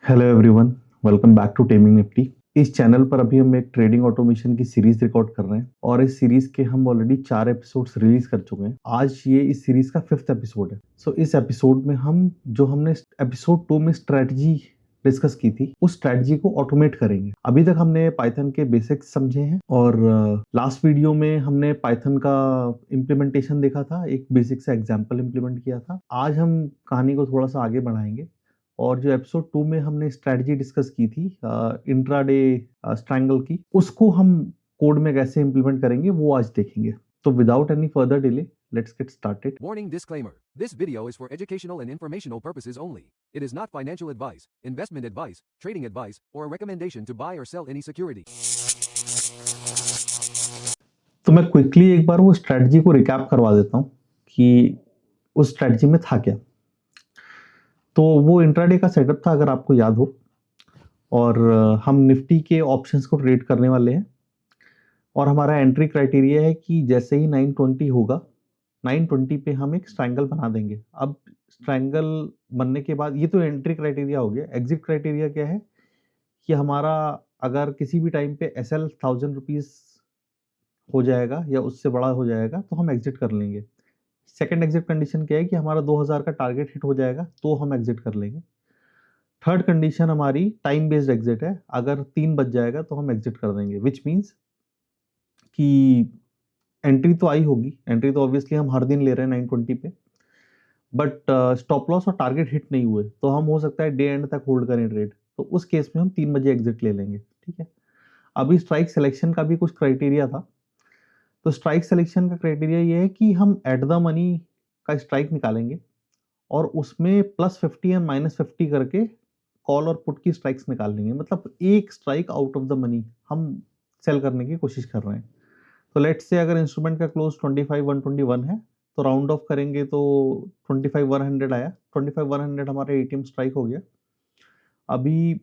Hello everyone, welcome back to taming Nifty. इस चैनल पर अभी हम एक ट्रेडिंग ऑटोमेशन की सीरीज रिकॉर्ड कर रहे हैं और इस सीरीज के हम ऑलरेडी 4 एपिसोड्स रिलीज कर चुके हैं। आज ये इस सीरीज का 5th एपिसोड है। इस एपिसोड में हम जो हमने एपिसोड 2 में स्ट्रेटजी डिस्कस की थी उस स्ट्रेटजी को ऑटोमेट करेंगे। अभी तक हमने पाइथन के बेसिक्स समझे हैं और लास्ट वीडियो में हमने पाइथन का इम्प्लीमेंटेशन देखा था, एक बेसिक सा एग्जाम्पल इम्प्लीमेंट किया था। आज हम कहानी को थोड़ा सा आगे बढ़ाएंगे और जो एपिसोड 2 में हमने स्ट्रेटजी डिस्कस की थी इंट्राडे स्ट्रैंगल की, उसको हम कोड में कैसे इंप्लीमेंट करेंगे वो आज देखेंगे। तो without any further delay, let's get started. Warning disclaimer. This video is for educational and informational purposes only. It is not financial advice, investment advice, trading advice, or a recommendation to buy or sell any security. तो मैं quickly एक बार वो strategy को recap करवा देता हूँ कि उस स्ट्रेटजी में था क्या। तो वो इंट्राडे का सेटअप था, अगर आपको याद हो, और हम निफ्टी के ऑप्शंस को ट्रेड करने वाले हैं और हमारा एंट्री क्राइटेरिया है कि जैसे ही 920 होगा, 920 पे हम एक स्ट्रैंगल बना देंगे। अब स्ट्रैंगल बनने के बाद ये तो एंट्री क्राइटेरिया हो गया। एग्जिट क्राइटेरिया क्या है कि हमारा अगर किसी भी टाइम पे एसएल 1000 रुपीज हो जाएगा या उससे बड़ा हो जाएगा तो हम एग्जिट कर लेंगे। सेकंड एग्जिट कंडीशन क्या है कि हमारा 2000 का टारगेट हिट हो जाएगा तो हम एग्जिट कर लेंगे। थर्ड कंडीशन हमारी टाइम बेस्ड एग्जिट है, अगर 3 बज जाएगा तो हम एग्जिट कर देंगे, विच मीन्स कि एंट्री तो आई होगी, एंट्री तो ऑब्वियसली हम हर दिन ले रहे हैं 920 पे, बट स्टॉप लॉस और टारगेट हिट नहीं हुए तो हम हो सकता है डे एंड तक होल्ड करें ट्रेड, तो उस केस में हम 3 बजे एग्जिट ले लेंगे। ठीक है। अभी स्ट्राइक सिलेक्शन का भी कुछ क्राइटेरिया था। तो स्ट्राइक सिलेक्शन का क्राइटेरिया ये है कि हम एट द मनी का स्ट्राइक निकालेंगे और उसमें +50 या -50 करके कॉल और पुट की स्ट्राइक्स निकाल लेंगे। मतलब एक strike out of the money हम सेल करने की कोशिश कर रहे हैं। तो लेट्स से अगर इंस्ट्रूमेंट का क्लोज 25,121 है तो राउंड ऑफ करेंगे तो 25,100 आया। 25,100 हमारा एटीएम स्ट्राइक हो गया। अभी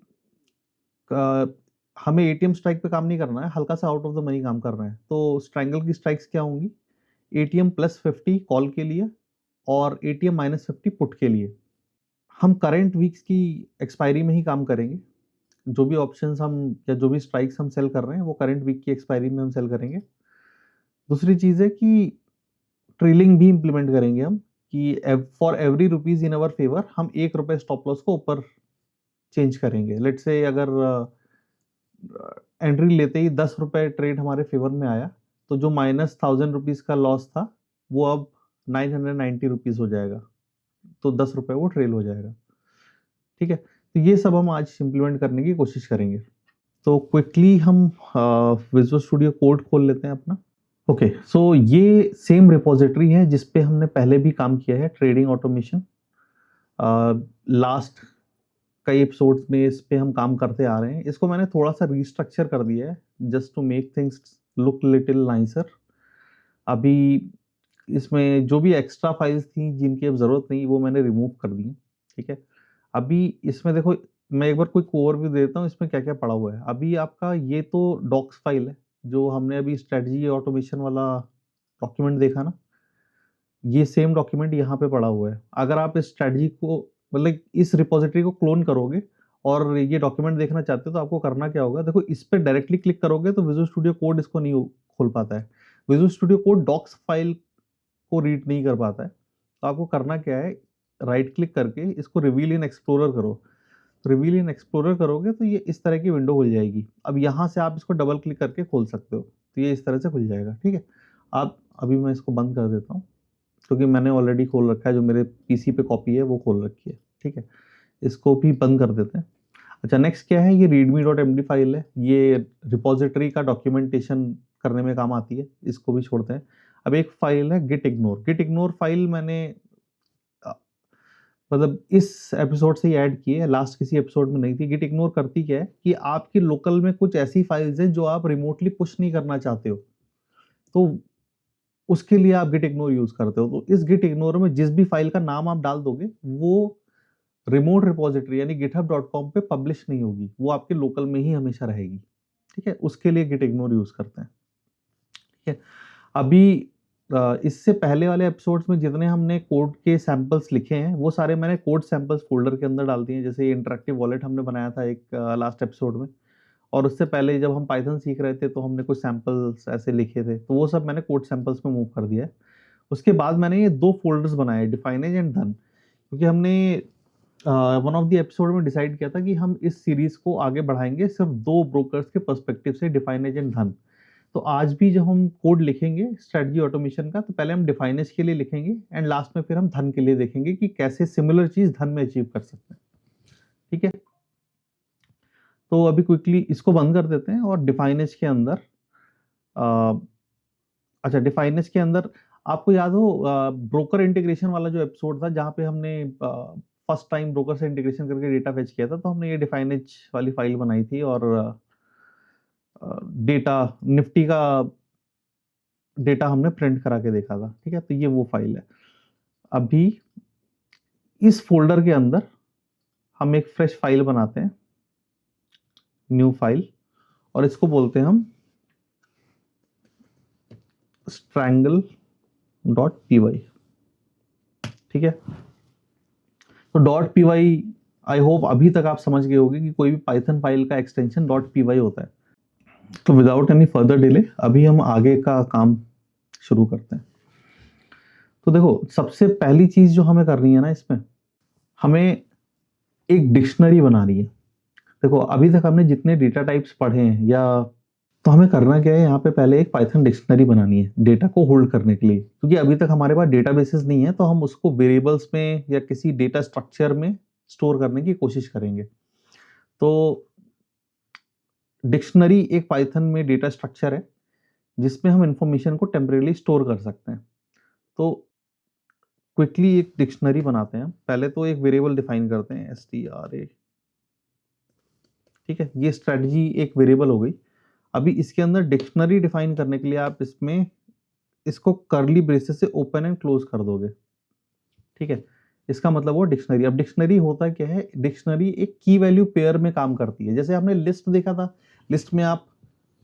हमें एटीएम स्ट्राइक पे काम नहीं करना है, हल्का सा आउट ऑफ द मनी काम कर रहे हैं। तो स्ट्रैंगल की स्ट्राइक्स क्या होंगी? एटीएम +50 कॉल के लिए और एटीएम -50 पुट के लिए। हम करंट वीक्स की एक्सपायरी में ही काम करेंगे। जो भी ऑप्शंस हम या जो भी स्ट्राइक्स हम सेल कर रहे हैं वो करंट वीक की एक्सपायरी में हम सेल करेंगे। दूसरी चीज़ है कि ट्रेलिंग भी इंप्लीमेंट करेंगे हम कि for every rupees in our favour हम 1 रुपए स्टॉप लॉस को ऊपर चेंज करेंगे। लेट्स से अगर एंट्री लेते ही 10 रुपए ट्रेड हमारे फेवर में आया तो जो -1000 रुपीज का लॉस था वो अब 990 रुपीज हो जाएगा, तो 10 रुपए वो ट्रेल हो जाएगा। ठीक है। तो ये सब हम आज इंप्लीमेंट करने की कोशिश करेंगे। तो क्विकली हम विजुअल स्टूडियो कोड खोल लेते हैं अपना। ओके, सो ये सेम रिपोजिटरी है जिस पे हमने पहले भी काम किया है, ट्रेडिंग ऑटोमेशन। लास्ट कई एपिसोड्स में इस पे हम काम करते आ रहे हैं। इसको मैंने थोड़ा सा रिस्ट्रक्चर कर दिया है just to make things look little nicer. अभी इसमें जो भी एक्स्ट्रा फाइल्स थी जिनकी अब ज़रूरत नहीं वो मैंने रिमूव कर दी हैं। ठीक है। अभी इसमें देखो, मैं एक बार कोई ओवरव्यू देता हूँ इसमें क्या क्या पड़ा हुआ है। अभी आपका ये तो डॉक्स फाइल है जो हमने अभी स्ट्रेटजी ऑटोमेशन वाला डॉक्यूमेंट देखा ना, ये सेम डॉक्यूमेंट यहाँ पे पड़ा हुआ है। अगर आप इस स्ट्रेटजी को मतलब इस रिपोजिटरी को क्लोन करोगे और ये डॉक्यूमेंट देखना चाहते हो तो आपको करना क्या होगा, देखो इस पे डायरेक्टली क्लिक करोगे तो विजुअल स्टूडियो कोड इसको नहीं खोल पाता है। Visual Studio Code docs file को रीड नहीं कर पाता है। तो आपको करना क्या है, राइट क्लिक करके इसको रिवील इन एक्सप्लोरर करो। रिवील इन एक्सप्लोरर करोगे तो ये इस तरह की विंडो खुल जाएगी। अब यहाँ से आप इसको डबल क्लिक करके खोल सकते हो तो ये इस तरह से खुल जाएगा। ठीक है। आप अभी मैं इसको बंद कर देता हूँ क्योंकि मैंने ऑलरेडी खोल रखा है, जो मेरे पीसी पे कॉपी है वो खोल रखी है। ठीक है। इसको भी बंद कर देते हैं। अच्छा, नेक्स्ट क्या है, ये readme.md फाइल है, ये रिपोजिटरी का डॉक्यूमेंटेशन करने में काम आती है, इसको भी छोड़ते हैं। अब एक फाइल है git ignore. Git ignore file मैंने मतलब इस एपिसोड से ही ऐड की है, लास्ट किसी एपिसोड में नहीं थी। गिट इग्नोर करती क्या है कि आपकी लोकल में कुछ ऐसी फाइल्स हैं जो आप रिमोटली पुश नहीं करना चाहते हो, तो उसके लिए आप गिट इग्नोर यूज करते हो। तो इस गिट इग्नोर में जिस भी फाइल का नाम आप डाल दोगे वो रिमोट रिपोजिटरी यानी github.com पे पब्लिश नहीं होगी, वो आपके लोकल में ही हमेशा रहेगी। ठीक है। उसके लिए गिट इग्नोर यूज करते हैं। ठीक है। अभी इससे पहले वाले एपिसोड्स में जितने हमने कोड के सैंपल्स लिखे हैं वो सारे मैंने कोड सैंपल्स फोल्डर के अंदर डाल दिए हैं। जैसे इंटरेक्टिव वॉलेट हमने बनाया था एक लास्ट एपिसोड में, और उससे पहले जब हम पाइथन सीख रहे थे तो हमने कुछ सैंपल्स ऐसे लिखे थे, तो वो सब मैंने कोड सैंपल्स में मूव कर दिया है। उसके बाद मैंने ये 2 फ़ोल्डर्स बनाए, डिफाइनेज एंड धन, क्योंकि हमने वन ऑफ द एपिसोड में डिसाइड किया था कि हम इस सीरीज़ को आगे बढ़ाएँगे सिर्फ़ 2 ब्रोकर्स के पर्सपेक्टिव से, डिफाइनेज एंड धन। तो आज भी जब हम कोड लिखेंगे स्ट्रेटजी ऑटोमेशन का, तो पहले हम डिफाइनेज के लिए लिखेंगे एंड लास्ट में फिर हम धन के लिए देखेंगे कि कैसे सिमिलर चीज़ धन में अचीव कर सकते हैं। ठीक है? तो अभी क्विकली इसको बंद कर देते हैं और डिफाइनेज के अंदर अच्छा, डिफाइनेज के अंदर आपको याद हो ब्रोकर इंटीग्रेशन वाला जो एपिसोड था जहाँ पे हमने फर्स्ट टाइम ब्रोकर से इंटीग्रेशन करके डेटा फेच किया था, तो हमने ये डिफाइनेज वाली फाइल बनाई थी और डेटा निफ्टी का डेटा हमने प्रिंट करा के देखा था। ठीक है? तो ये वो फाइल है। अभी इस फोल्डर के अंदर हम एक फ्रेश फाइल बनाते हैं, न्यू फाइल, और इसको बोलते हैं हम strangle.py। ठीक है? तो .py आई होप अभी तक आप समझ गए होंगे कि कोई भी पाइथन फाइल का एक्सटेंशन .py होता है। तो विदाउट एनी फर्दर डिले अभी हम आगे का काम शुरू करते हैं। तो देखो, सबसे पहली चीज जो हमें करनी है ना, इसमें हमें एक डिक्शनरी बनानी है। देखो, अभी तक हमने जितने डेटा टाइप्स पढ़े हैं या तो हमें करना क्या है, यहाँ पे पहले एक पाइथन डिक्शनरी बनानी है डेटा को होल्ड करने के लिए, क्योंकि अभी तक हमारे पास डेटाबेसेस नहीं है, तो हम उसको वेरिएबल्स में या किसी डेटा स्ट्रक्चर में स्टोर करने की कोशिश करेंगे। तो डिक्शनरी एक पाइथन में डेटा स्ट्रक्चर है जिसमें हम इंफॉर्मेशन को टेम्परेली स्टोर कर सकते हैं। तो क्विकली एक डिक्शनरी बनाते हैं। पहले तो एक वेरिएबल डिफाइन करते हैं, STRA। ठीक है? ये स्ट्रेटजी एक वेरिएबल हो गई। अभी इसके अंदर डिक्शनरी डिफाइन करने के लिए आप इसमें इसको कर्ली ब्रेसेस से ओपन एंड क्लोज कर दोगे। ठीक है? इसका मतलब वो डिक्शनरी। अब डिक्शनरी होता क्या है, डिक्शनरी एक की वैल्यू पेयर में काम करती है। जैसे आपने लिस्ट देखा था, लिस्ट में आप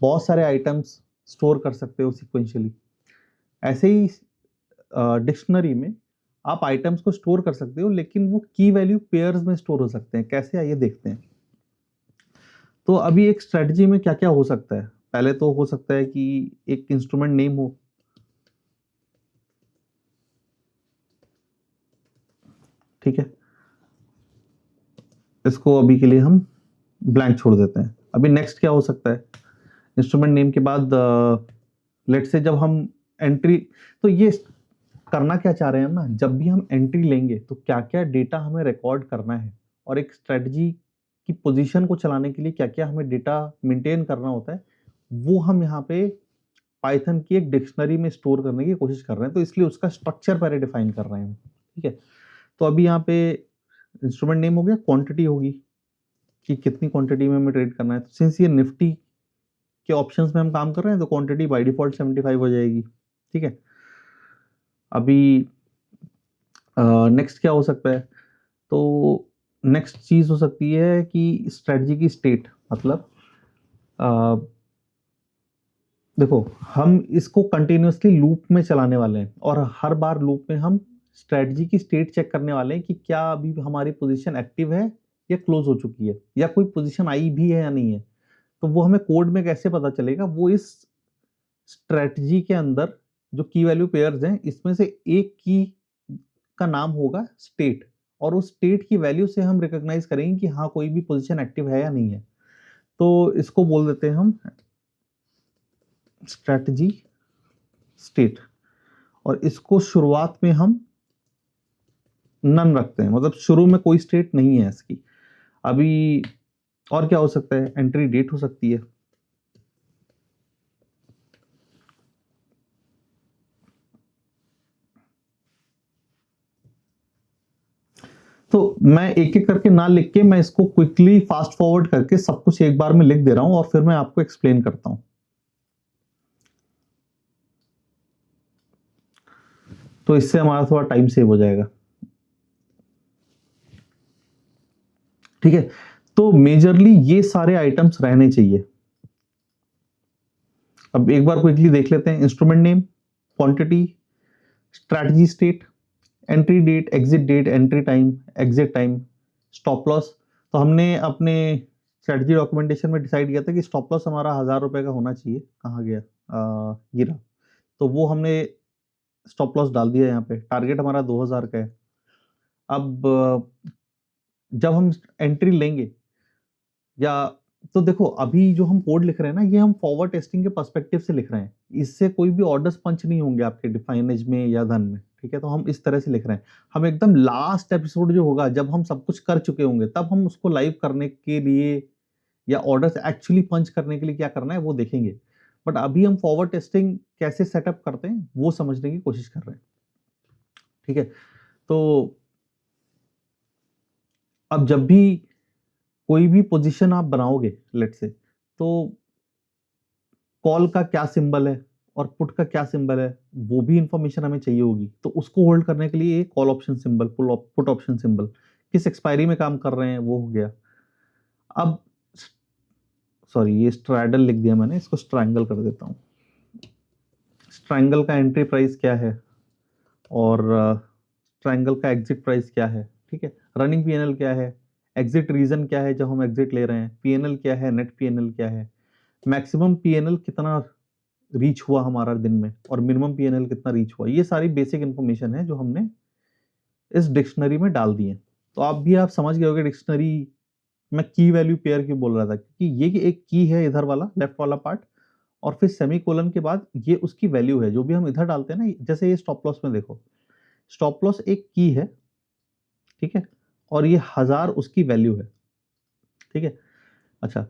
बहुत सारे आइटम्स स्टोर कर सकते हो सिक्वेंशियली, ऐसे ही डिक्शनरी में आप आइटम्स को स्टोर कर सकते हो, लेकिन वो की वैल्यू पेयर्स में स्टोर हो सकते हैं। कैसे, आइए देखते हैं। तो अभी एक स्ट्रेटजी में क्या क्या हो सकता है। पहले तो हो सकता है कि एक इंस्ट्रूमेंट नेम हो। ठीक है? इसको अभी के लिए हम ब्लैंक छोड़ देते हैं। अभी नेक्स्ट क्या हो सकता है, इंस्ट्रूमेंट नेम के बाद लेट से जब हम एंट्री, तो ये करना क्या चाह रहे हैं हम ना, जब भी हम एंट्री लेंगे तो क्या क्या डेटा हमें रिकॉर्ड करना है, और एक स्ट्रेटजी की पोजीशन को चलाने के लिए क्या क्या हमें डेटा मेंटेन करना होता है, वो हम यहाँ पे पाइथन की एक डिक्शनरी में स्टोर करने की कोशिश कर रहे हैं। तो इसलिए उसका स्ट्रक्चर पहले डिफाइन कर रहे हैं। ठीक है? तो अभी यहाँ पे इंस्ट्रूमेंट नेम हो गया, क्वांटिटी होगी कि कितनी क्वांटिटी में हमें ट्रेड करना है। तो सिंस ये निफ्टी के ऑप्शंस में हम काम कर रहे हैं, तो क्वांटिटी बाय डिफॉल्ट 75 हो जाएगी। ठीक है? अभी नेक्स्ट क्या हो सकता है, तो नेक्स्ट चीज हो सकती है कि स्ट्रेटजी की स्टेट, मतलब देखो, हम इसको कंटिन्यूसली लूप में चलाने वाले हैं और हर बार लूप में हम स्ट्रेटजी की स्टेट चेक करने वाले हैं कि क्या अभी हमारी पोजीशन एक्टिव है या क्लोज हो चुकी है, या कोई पोजीशन आई भी है या नहीं है। तो वो हमें कोड में कैसे पता चलेगा, वो इस स्ट्रेटजी के अंदर जो की वैल्यू पेयर्स हैं, इसमें से एक की का नाम होगा स्टेट, और उस स्टेट की वैल्यू से हम रिकॉग्नाइज करेंगे कि हाँ, कोई भी पोजीशन एक्टिव है या नहीं है। तो इसको बोल देते हैं हम स्ट्रेटजी स्टेट, और इसको शुरुआत में हम नन रखते हैं, मतलब शुरू में कोई स्टेट नहीं है इसकी। अभी और क्या हो सकता है, एंट्री डेट हो सकती है। तो मैं एक एक करके ना लिख के, मैं इसको क्विकली फास्ट फॉरवर्ड करके सब कुछ एक बार में लिख दे रहा हूं और फिर मैं आपको एक्सप्लेन करता हूं। तो इससे हमारा थोड़ा टाइम सेव हो जाएगा। ठीक है? तो मेजरली ये सारे आइटम्स रहने चाहिए। अब एक बार क्विकली देख लेते हैं, instrument name, quantity, strategy state, entry date, exit date, entry time, exit time, stop loss. तो हमने अपने स्ट्रैटेजी डॉक्यूमेंटेशन में डिसाइड किया था कि स्टॉप लॉस हमारा 1000 रुपये का होना चाहिए। कहाँ गया? ये रहा। तो वो हमने स्टॉप लॉस डाल दिया यहाँ पे। टारगेट हमारा 2000 का है। अब जब हम एंट्री लेंगे या तो देखो, अभी जो हम कोड लिख रहे हैं ना, ये हम फॉरवर्ड टेस्टिंग के पर्सपेक्टिव से लिख रहे हैं। इससे कोई भी ऑर्डर्स पंच नहीं होंगे आपके डिफाइनेज में या धन में, ठीक है? तो हम इस तरह से लिख रहे हैं। हम एकदम लास्ट एपिसोड जो होगा, जब हम सब कुछ कर चुके होंगे, तब हम उसको लाइव करने के लिए या ऑर्डर्स एक्चुअली पंच करने के लिए क्या करना है वो देखेंगे। बट अभी हम फॉरवर्ड टेस्टिंग कैसे सेटअप करते हैं वो समझने की कोशिश कर रहे हैं, ठीक है? तो अब जब भी कोई भी पोजीशन आप बनाओगे, लेट से, तो कॉल का क्या सिंबल है और पुट का क्या सिंबल है, वो भी इंफॉर्मेशन हमें चाहिए होगी। तो उसको होल्ड करने के लिए call option symbol, put option symbol, किस एक्सपायरी में काम कर रहे हैं वो हो गया। अब सॉरी, ये स्ट्रैडल लिख दिया मैंने, इसको स्ट्रैंगल कर देता हूँ। स्ट्रैंगल का एंट्री प्राइस क्या है और स्ट्रैंगल का एग्जिट प्राइस क्या है, ठीक है? रनिंग पीएनएल क्या है, एग्जिट रीजन क्या है जब हम एग्जिट ले रहे हैं, पीएनएल क्या है, नेट पीएनएल क्या है, मैक्सिमम पीएनएल कितना रीच हुआ हमारा दिन में और मिनिमम पीएनएल कितना रीच हुआ। ये सारी बेसिक इंफॉर्मेशन है जो हमने इस डिक्शनरी में डाल दी है। तो आप समझ गए होंगे डिक्शनरी मैं की वैल्यू पेयर क्यों बोल रहा था, क्योंकि ये एक की है इधर वाला, लेफ्ट वाला पार्ट, और फिर सेमीकोलन के बाद ये उसकी वैल्यू है जो भी हम इधर डालते हैं ना। जैसे ये स्टॉप लॉस में देखो, स्टॉप लॉस एक की है, ठीक है, और ये 1000 उसकी वैल्यू है, ठीक है? अच्छा,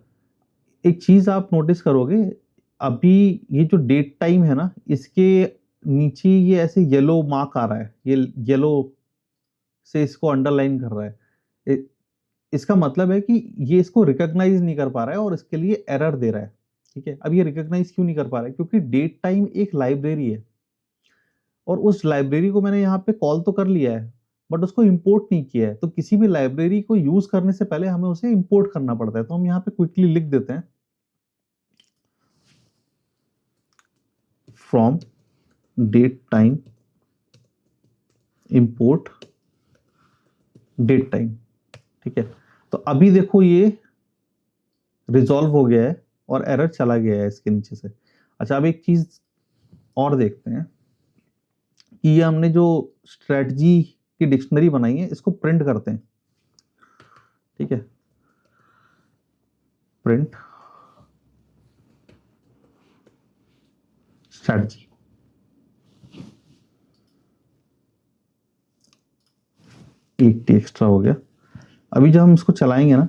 एक चीज आप नोटिस करोगे, अभी ये जो डेट टाइम है ना, इसके नीचे ये ऐसे येलो मार्क आ रहा है, ये येलो से इसको अंडरलाइन कर रहा है। इसका मतलब है कि ये इसको रिकॉग्नाइज नहीं कर पा रहा है और इसके लिए एरर दे रहा है, ठीक है? अब ये रिकॉग्नाइज क्यों नहीं कर पा रहा है? क्योंकि डेट टाइम एक लाइब्रेरी है और उस लाइब्रेरी को मैंने यहाँ पे कॉल तो कर लिया है, बट उसको इंपोर्ट नहीं किया है। तो किसी भी लाइब्रेरी को यूज करने से पहले हमें उसे इंपोर्ट करना पड़ता है। तो हम यहाँ पे क्विकली लिख देते हैं, from date time import date time, ठीक है? तो अभी देखो ये रिजॉल्व हो गया है और एरर चला गया है इसके नीचे से। अच्छा, अब एक चीज और देखते हैं कि ये हमने जो स्ट्रेटजी की डिक्शनरी बनाई है, इसको प्रिंट करते हैं, ठीक है? प्रिंट स्ट्रेटजी, एक टी एक्स्ट्रा हो गया। अभी जब हम इसको चलाएंगे ना,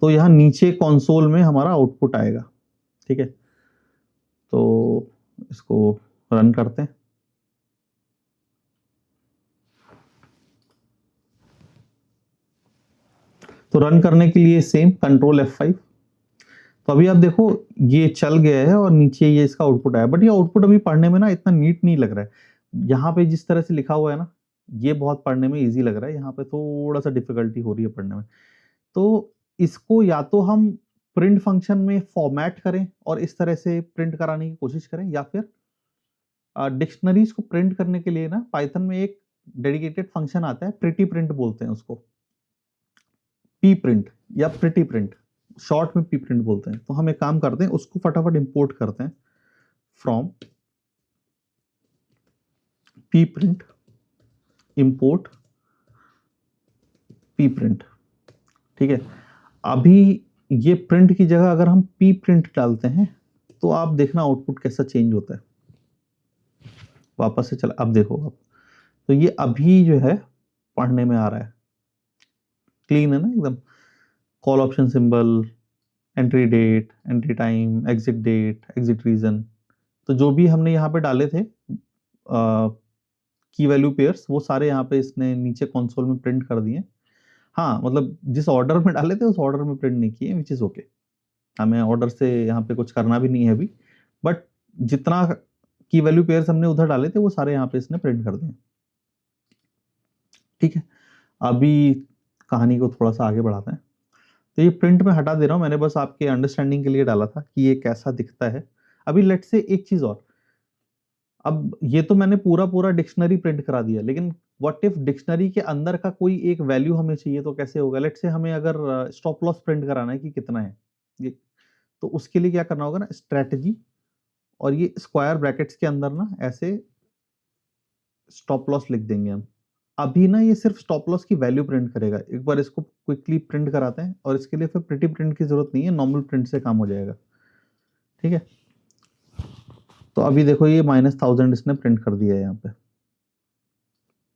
तो यहाँ नीचे कंसोल में हमारा आउटपुट आएगा, ठीक है? तो इसको रन करते हैं। तो रन करने के लिए सेम कंट्रोल F5। तो अभी आप देखो ये चल गया है और नीचे ये इसका आउटपुट आया, बट ये आउटपुट अभी पढ़ने में ना इतना नीट नहीं लग रहा है। यहाँ पे जिस तरह से लिखा हुआ है ना, ये बहुत पढ़ने में इजी लग रहा है, यहाँ पे थोड़ा सा डिफिकल्टी हो रही है पढ़ने में। तो इसको या तो हम प्रिंट फंक्शन में फॉर्मेट करें और इस तरह से प्रिंट कराने की कोशिश करें, या फिर डिक्शनरीज को प्रिंट करने के लिए ना पाइथन में एक डेडिकेटेड फंक्शन आता है, प्रिटी प्रिंट बोलते हैं उसको, पी प्रिंट या प्रिटी प्रिंट, शॉर्ट में पी प्रिंट बोलते हैं। तो हम एक काम करते हैं, उसको फटाफट इंपोर्ट करते हैं, from P print import P print, ठीक है? अभी ये प्रिंट की जगह अगर हम पी प्रिंट डालते हैं तो आप देखना आउटपुट कैसा चेंज होता है। वापस से चला, अब देखो आप, तो ये अभी जो है पढ़ने में आ रहा है, क्लीन है ना एकदम। Call option symbol, entry date, entry time, exit date, exit reason, तो जो भी हमने यहाँ पे डाले थे की वैल्यू पेयर्स, वो सारे यहाँ पे इसने नीचे कंसोल में प्रिंट कर दिए। हाँ, मतलब जिस ऑर्डर में डाले थे उस ऑर्डर में प्रिंट नहीं किए, विच इज ओके। हमें ऑर्डर से यहाँ पे कुछ करना भी नहीं है अभी, बट जितना की वैल्यू पेयर्स हमने उधर डाले थे वो सारे यहाँ पे इसने प्रिंट कर दिए, ठीक है? अभी कहानी को थोड़ा सा आगे बढ़ाते हैं। तो ये प्रिंट में हटा दे रहा हूँ, मैंने बस आपके अंडरस्टैंडिंग के लिए डाला था कि ये कैसा दिखता है। अभी लेट से एक चीज और, अब ये तो मैंने पूरा पूरा डिक्शनरी प्रिंट करा दिया, लेकिन व्हाट इफ डिक्शनरी के अंदर का कोई एक वैल्यू हमें चाहिए तो कैसे होगा? लेट्स से हमें अगर स्टॉप लॉस प्रिंट कराना है कि कितना है ये, तो उसके लिए क्या करना होगा ना, स्ट्रेटजी और ये स्क्वायर ब्रैकेट्स के अंदर ना ऐसे स्टॉप लॉस लिख देंगे हम। अभी ना ये सिर्फ स्टॉप लॉस की वैल्यू प्रिंट करेगा। एक बार इसको क्विकली प्रिंट कराते हैं, और इसके लिए फिर प्रिटी प्रिंट की जरूरत नहीं है, नॉर्मल प्रिंट से काम हो जाएगा। ठीक है, तो अभी देखो ये -1000 इसने प्रिंट कर दिया है यहाँ पे।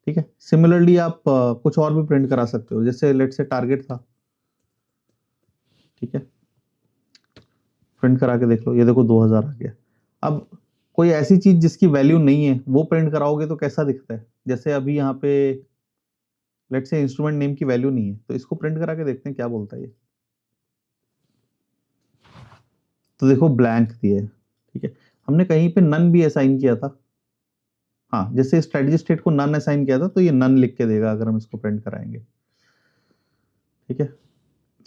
ठीक है, सिमिलरली आप कुछ और भी प्रिंट करा सकते हो, जैसे लेट से टारगेट था। ठीक है, प्रिंट करा के देख लो, ये देखो 2000 आ गया। अब कोई ऐसी चीज जिसकी वैल्यू नहीं है वो प्रिंट कराओगे तो कैसा दिखता है? जैसे अभी यहाँ पे लेट से इंस्ट्रूमेंट नेम की वैल्यू नहीं है, तो इसको प्रिंट करा के देखते हैं क्या बोलता है ये। तो देखो ब्लैंक दिया है। ठीक है, हमने कहीं पे नन भी असाइन किया था। हाँ, जैसे स्ट्रेटजी स्टेट को नन असाइन किया था तो ये नन लिख के देगा अगर हम इसको प्रिंट कराएंगे। ठीक है,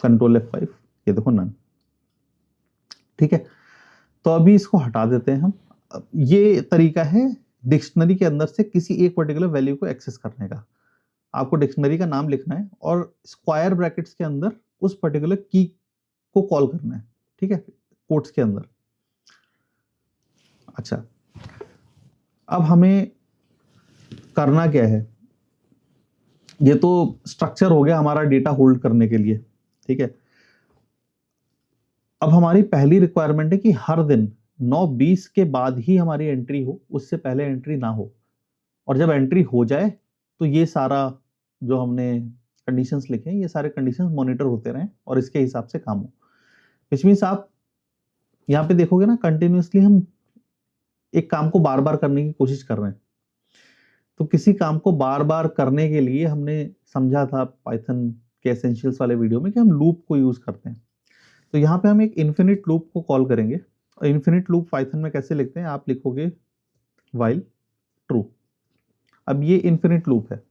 कंट्रोल F5, ये देखो नन। ठीक है, तो अभी इसको हटा देते हैं हम। अब ये तरीका है डिक्शनरी के अंदर से किसी एक पर्टिकुलर वैल्यू को एक्सेस करने का। आपको डिक्शनरी का नाम लिखना है और स्क्वायर ब्रैकेट्स के अंदर उस पर्टिकुलर की को कॉल करना है। ठीक है, कोट्स के अंदर। अच्छा, अब हमें करना क्या है? ये तो स्ट्रक्चर हो गया हमारा डेटा होल्ड करने के लिए। ठीक है, अब हमारी पहली रिक्वायरमेंट है कि हर दिन 9:20 के बाद ही हमारी एंट्री हो, उससे पहले एंट्री ना हो। और जब एंट्री हो जाए तो ये सारा जो हमने कंडीशंस लिखे हैं, ये सारे कंडीशंस मॉनिटर होते रहें और इसके हिसाब से काम हो। विच मीन्स आप यहाँ पे देखोगे ना, कंटिन्यूसली हम एक काम को बार बार करने की कोशिश कर रहे हैं। तो किसी काम को बार बार करने के लिए हमने समझा था पाइथन के एसेंशियल्स वाले वीडियो में कि हम लूप को यूज करते हैं। तो यहाँ पे हम एक इन्फिनिट लूप को कॉल करेंगे। और इन्फिनिट लूप पाइथन में कैसे लिखते हैं? आप लिखोगे व्हाइल ट्रू। अब ये इन्फिनिट लूप है।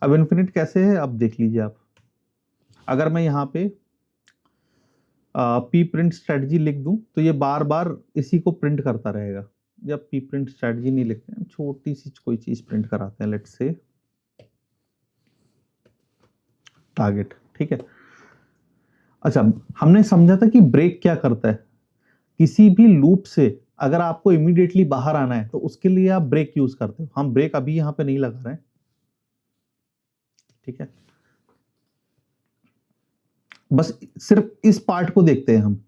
अब इन्फिनिट कैसे है अब देख लीजिए आप। अगर मैं यहाँ पे पी प्रिंट स्ट्रेटजी लिख दूं तो ये बार बार इसी को प्रिंट करता रहेगा। जब पी प्रिंट स्ट्रेटजी नहीं लिखते हैं, छोटी सी कोई चीज प्रिंट कराते हैं, लेट्स से टारगेट। ठीक है, अच्छा, हमने समझा था कि ब्रेक क्या करता है। किसी भी लूप से अगर आपको इमीडिएटली बाहर आना है तो उसके लिए आप ब्रेक यूज करते हो। हम ब्रेक अभी यहाँ पे नहीं लगा रहे हैं। ठीक है, बस सिर्फ इस पार्ट को देखते हैं हम।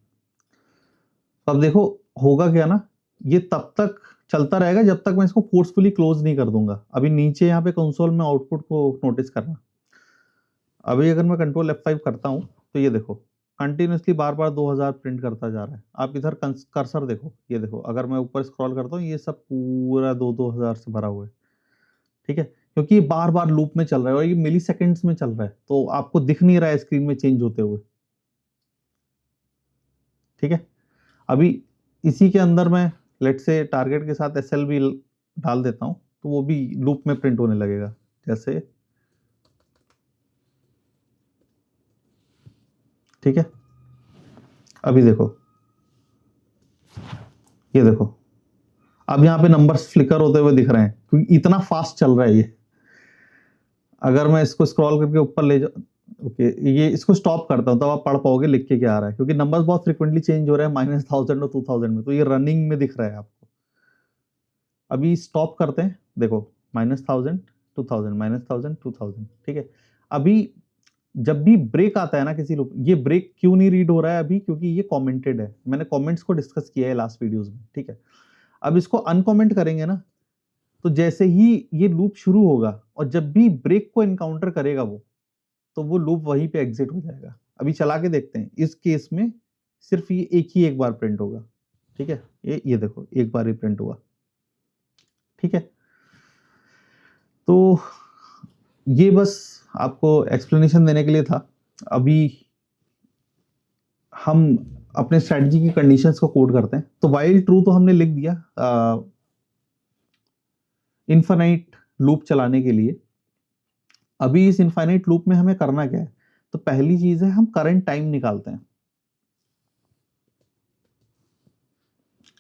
अब देखो होगा क्या ना, ये तब तक चलता रहेगा जब तक मैं इसको फोर्सफुली क्लोज नहीं कर दूंगा। अभी नीचे यहाँ पे कंसोल में आउटपुट को नोटिस करना। अभी अगर मैं कंट्रोल F5 करता हूँ तो ये देखो कंटिन्यूसली बार बार 2000 प्रिंट करता जा रहा है। आप इधर कर्सर देखो, ये देखो अगर मैं ऊपर स्क्रॉल करता हूँ ये सब पूरा 2000 से भरा हुआ है। ठीक है, क्योंकि ये बार बार लूप में चल रहा है और ये मिली सेकेंड्स में चल रहा है, तो आपको दिख नहीं रहा है स्क्रीन में चेंज होते हुए। ठीक है, अभी इसी के अंदर मैं लेट से टारगेट के साथ SL भी डाल देता हूं तो वो भी लूप में प्रिंट होने लगेगा। जैसे ठीक है, अभी देखो, ये देखो अब यहाँ पे नंबर्स फ्लिकर होते हुए दिख रहे हैं क्योंकि इतना फास्ट चल रहा है ये। अगर मैं इसको स्क्रॉल करके ऊपर ले जाऊं, ओके, ये इसको स्टॉप करता हूं तब आप पढ़ पाओगे लिख के क्या आ रहा है, क्योंकि नंबर्स बहुत फ्रिक्वेंटली चेंज हो रहे हैं -1000 और 2000 में, तो ये रनिंग में दिख रहा है आपको। अभी स्टॉप करते हैं, देखो -1000 2000 -1000 2000। ठीक है, अभी जब भी ब्रेक आता है ना किसी लूप, ये ब्रेक क्यों नहीं रीड हो रहा है अभी? क्योंकि ये कमेंटेड है। मैंने कमेंट्स को डिस्कस किया है लास्ट वीडियोस में। ठीक है, अब इसको अनकमेंट करेंगे ना, तो जैसे ही ये लूप शुरू होगा और जब भी ब्रेक को एनकाउंटर करेगा तो वो लूप वहीं पे एग्जिट हो जाएगा। अभी चला के देखते हैं। इस केस में सिर्फ ये एक बार प्रिंट होगा। ठीक है, ये देखो एक बार ही प्रिंट हुआ। ठीक है, तो ये बस आपको एक्सप्लेनेशन देने के लिए था। अभी हम अपने स्ट्रेटजी की कंडीशंस को कोड करते हैं। तो व्हाइल ट्रू तो हमने लिख दिया इनफाइनाइट लूप चलाने के लिए। अभी इस इनफाइनाइट लूप में हमें करना क्या है? तो पहली चीज है हम करंट टाइम निकालते हैं।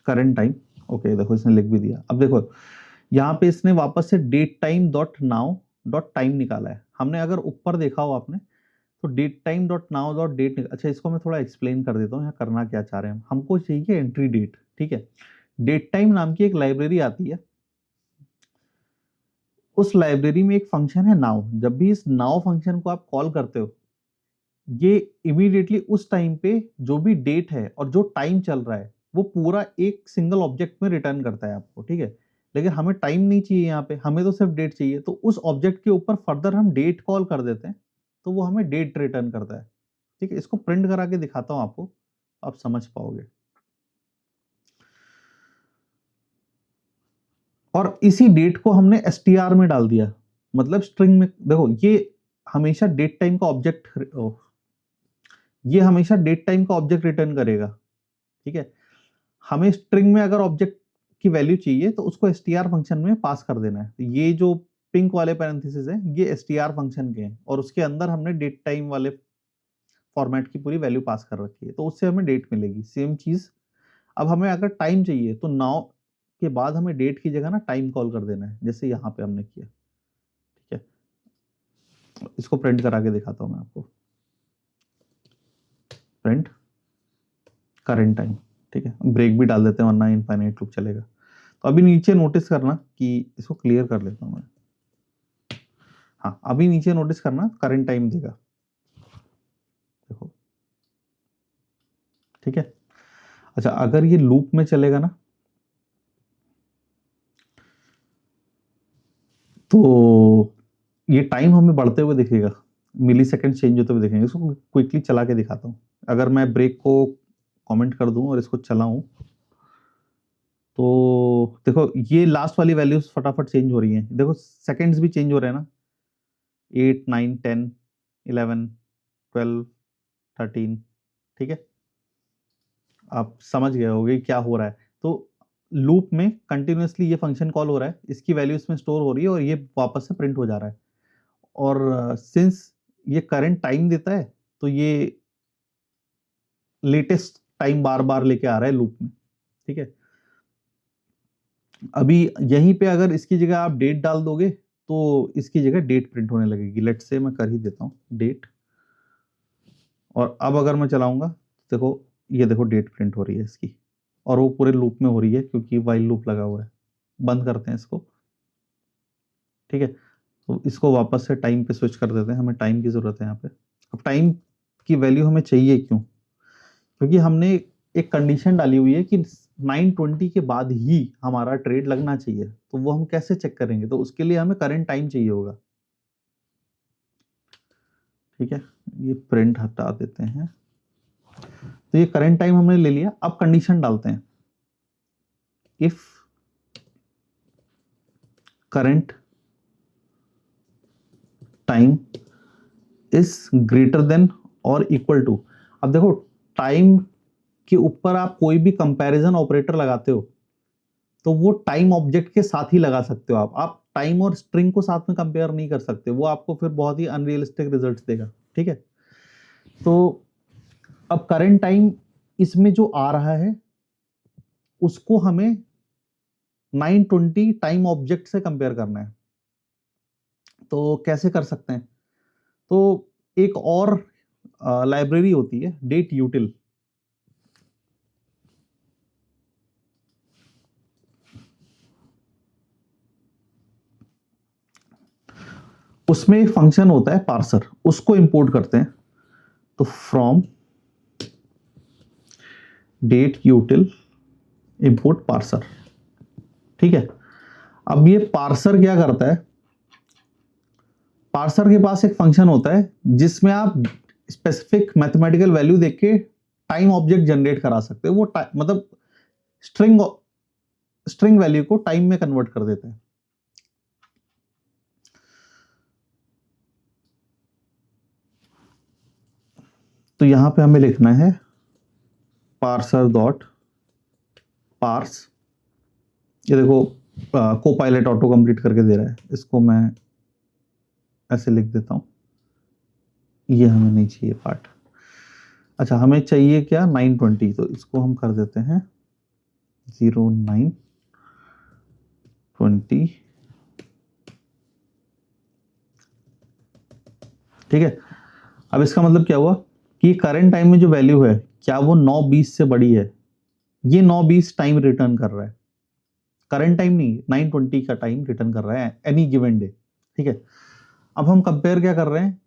करंट टाइम, ओके, देखो इसने लिख भी दिया। अब देखो यहाँ पे इसने वापस से date time dot now dot time निकाला है। हमने अगर ऊपर देखा हो आपने तो date time dot now dot date, अच्छा इसको मैं थोड़ा एक्सप्लेन कर देता हूँ यहाँ करना क्या चाह रहे हैं हम। हमको चाहिए एंट्री डेट, ठीक है। डेट टाइम नाम की एक लाइब्रेरी आती है, उस लाइब्रेरी में एक फंक्शन है नाउ। जब भी इस नाउ फंक्शन को आप कॉल करते हो, ये इमीडिएटली उस टाइम पे जो भी डेट है और जो टाइम चल रहा है वो पूरा एक सिंगल ऑब्जेक्ट में रिटर्न करता है आपको, ठीक है। लेकिन हमें टाइम नहीं चाहिए यहाँ पे, हमें तो सिर्फ डेट चाहिए, तो उस ऑब्जेक्ट के ऊपर फर्दर हम डेट कॉल कर देते हैं, तो वो हमें डेट रिटर्न करता है, ठीक है। इसको प्रिंट करा के दिखाता हूँ आपको, आप समझ पाओगे। और इसी डेट को हमने str में डाल दिया, मतलब स्ट्रिंग में। देखो ये हमेशा डेट टाइम का ऑब्जेक्ट, ये हमेशा डेट टाइम का ऑब्जेक्ट रिटर्न करेगा, ठीक है। हमें स्ट्रिंग में अगर ऑब्जेक्ट की वैल्यू चाहिए तो उसको str फंक्शन में पास कर देना है। तो ये जो पिंक वाले पैरेंथेसिस है ये str फंक्शन के हैं, और उसके अंदर हमने डेट टाइम वाले फॉर्मेट की पूरी वैल्यू पास कर रखी है, तो उससे हमें डेट मिलेगी। सेम चीज अब हमें अगर टाइम चाहिए तो नाउ के बाद हमें डेट की जगह ना टाइम कॉल कर देना है, जैसे यहाँ पे हमने किया, ठीक है। इसको प्रिंट करा के दिखाता हूँ मैं आपको। प्रिंट करेंट टाइम, ठीक है। ब्रेक भी डाल देते हैं वरना इनफाइनाइट लूप चलेगा। तो अभी नीचे नोटिस करना कि इसको क्लियर कर लेता हूँ मैं। हाँ, अभी नीचे नोटिस करना करंट टाइम देगा, देखो, ठीक है। अच्छा अगर ये लूप में चलेगा ना तो ये टाइम हमें बढ़ते हुए दिखेगा, मिली सेकेंड चेंज होते हुए दिखेंगे। इसको क्विकली चला के दिखाता हूँ। अगर मैं ब्रेक को कमेंट कर दूं और इसको चलाऊं तो देखो ये लास्ट वाली वैल्यूज फटाफट चेंज हो रही हैं, देखो सेकंड्स भी चेंज हो रहे हैं ना, 8 9 10 11 12 13, ठीक है। आप समझ गए होगे क्या हो रहा है। तो लूप में कंटिन्यूअसली ये फंक्शन कॉल हो रहा है, इसकी वैल्यू इसमें स्टोर हो रही है और ये वापस से प्रिंट हो जा रहा है। और सिंस ये करंट टाइम देता है तो ये लेटेस्ट टाइम बार बार लेके आ रहा है लूप में, ठीक है। अभी यहीं पे अगर इसकी जगह आप डेट डाल दोगे तो इसकी जगह डेट प्रिंट होने लगेगी। लेट से मैं कर ही देता हूँ डेट, और अब अगर मैं चलाऊंगा देखो, ये देखो डेट प्रिंट हो रही है इसकी, और वो पूरे लूप में हो रही है क्योंकि वाइल लूप लगा हुआ है। बंद करते हैं इसको, ठीक है। तो इसको वापस से टाइम पे स्विच कर देते हैं, हमें टाइम की जरूरत है यहाँ पे। अब टाइम की वैल्यू हमें चाहिए क्यों? क्योंकि हमने एक कंडीशन डाली हुई है कि 9:20 के बाद ही हमारा ट्रेड लगना चाहिए। तो वो हम कैसे चेक करेंगे? तो उसके लिए हमें करंट टाइम चाहिए होगा, ठीक है। ये प्रिंट हटा देते हैं। तो ये करंट टाइम हमने ले लिया। अब कंडीशन डालते हैं, if current time is greater then और इक्वल टू। अब देखो टाइम के ऊपर आप कोई भी कंपैरिजन ऑपरेटर लगाते हो तो वो टाइम ऑब्जेक्ट के साथ ही लगा सकते हो। आप टाइम और स्ट्रिंग को साथ में कंपेयर नहीं कर सकते, वो आपको फिर बहुत ही अनरियलिस्टिक रिजल्ट्स देगा, ठीक है। तो अब करंट टाइम इसमें जो आ रहा है उसको हमें 9:20 टाइम ऑब्जेक्ट से कंपेयर करना है। तो कैसे कर सकते हैं? तो एक और लाइब्रेरी होती है डेट यूटिल, उसमें एक फंक्शन होता है पार्सर, उसको इंपोर्ट करते हैं। तो from date util import parser, ठीक है। अब ये पार्सर क्या करता है? पार्सर के पास एक फंक्शन होता है जिसमें आप स्पेसिफिक मैथमेटिकल वैल्यू देख के टाइम ऑब्जेक्ट जनरेट करा सकते हो। वो मतलब स्ट्रिंग स्ट्रिंग वैल्यू को टाइम में कन्वर्ट कर देते हैं। तो यहां पे हमें लिखना है पार्सर डॉट पार्स। ये देखो को पायलट ऑटो कंप्लीट करके दे रहा है, इसको मैं ऐसे लिख देता हूं, ये हमें नहीं चाहिए पार्ट। अच्छा हमें चाहिए क्या? 9:20, तो इसको हम कर देते हैं 09:20। 20, ठीक है। अब इसका मतलब क्या हुआ कि करंट टाइम में जो वैल्यू है क्या वो 9:20 से बड़ी है? ये 9:20 टाइम रिटर्न कर रहा है, करंट टाइम नहीं, 9:20 का टाइम रिटर्न कर रहा है एनी गिवन डे, ठीक है। अब हम कंपेयर क्या कर रहे हैं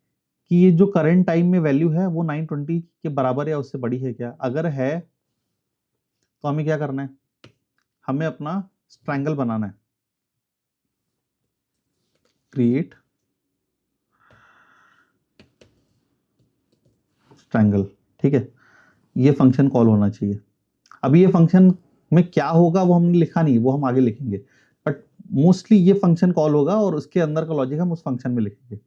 कि ये जो करंट टाइम में वैल्यू है वो 9:20 के बराबर या उससे बड़ी है क्या? अगर है तो हमें क्या करना है, हमें अपना ट्रायंगल बनाना है, क्रिएट ट्रायंगल, ठीक है। ये फंक्शन कॉल होना चाहिए। अब ये फंक्शन में क्या होगा वो हमने लिखा नहीं, वो हम आगे लिखेंगे, बट मोस्टली ये फंक्शन कॉल होगा और उसके अंदर का लॉजिक हम उस फंक्शन में लिखेंगे।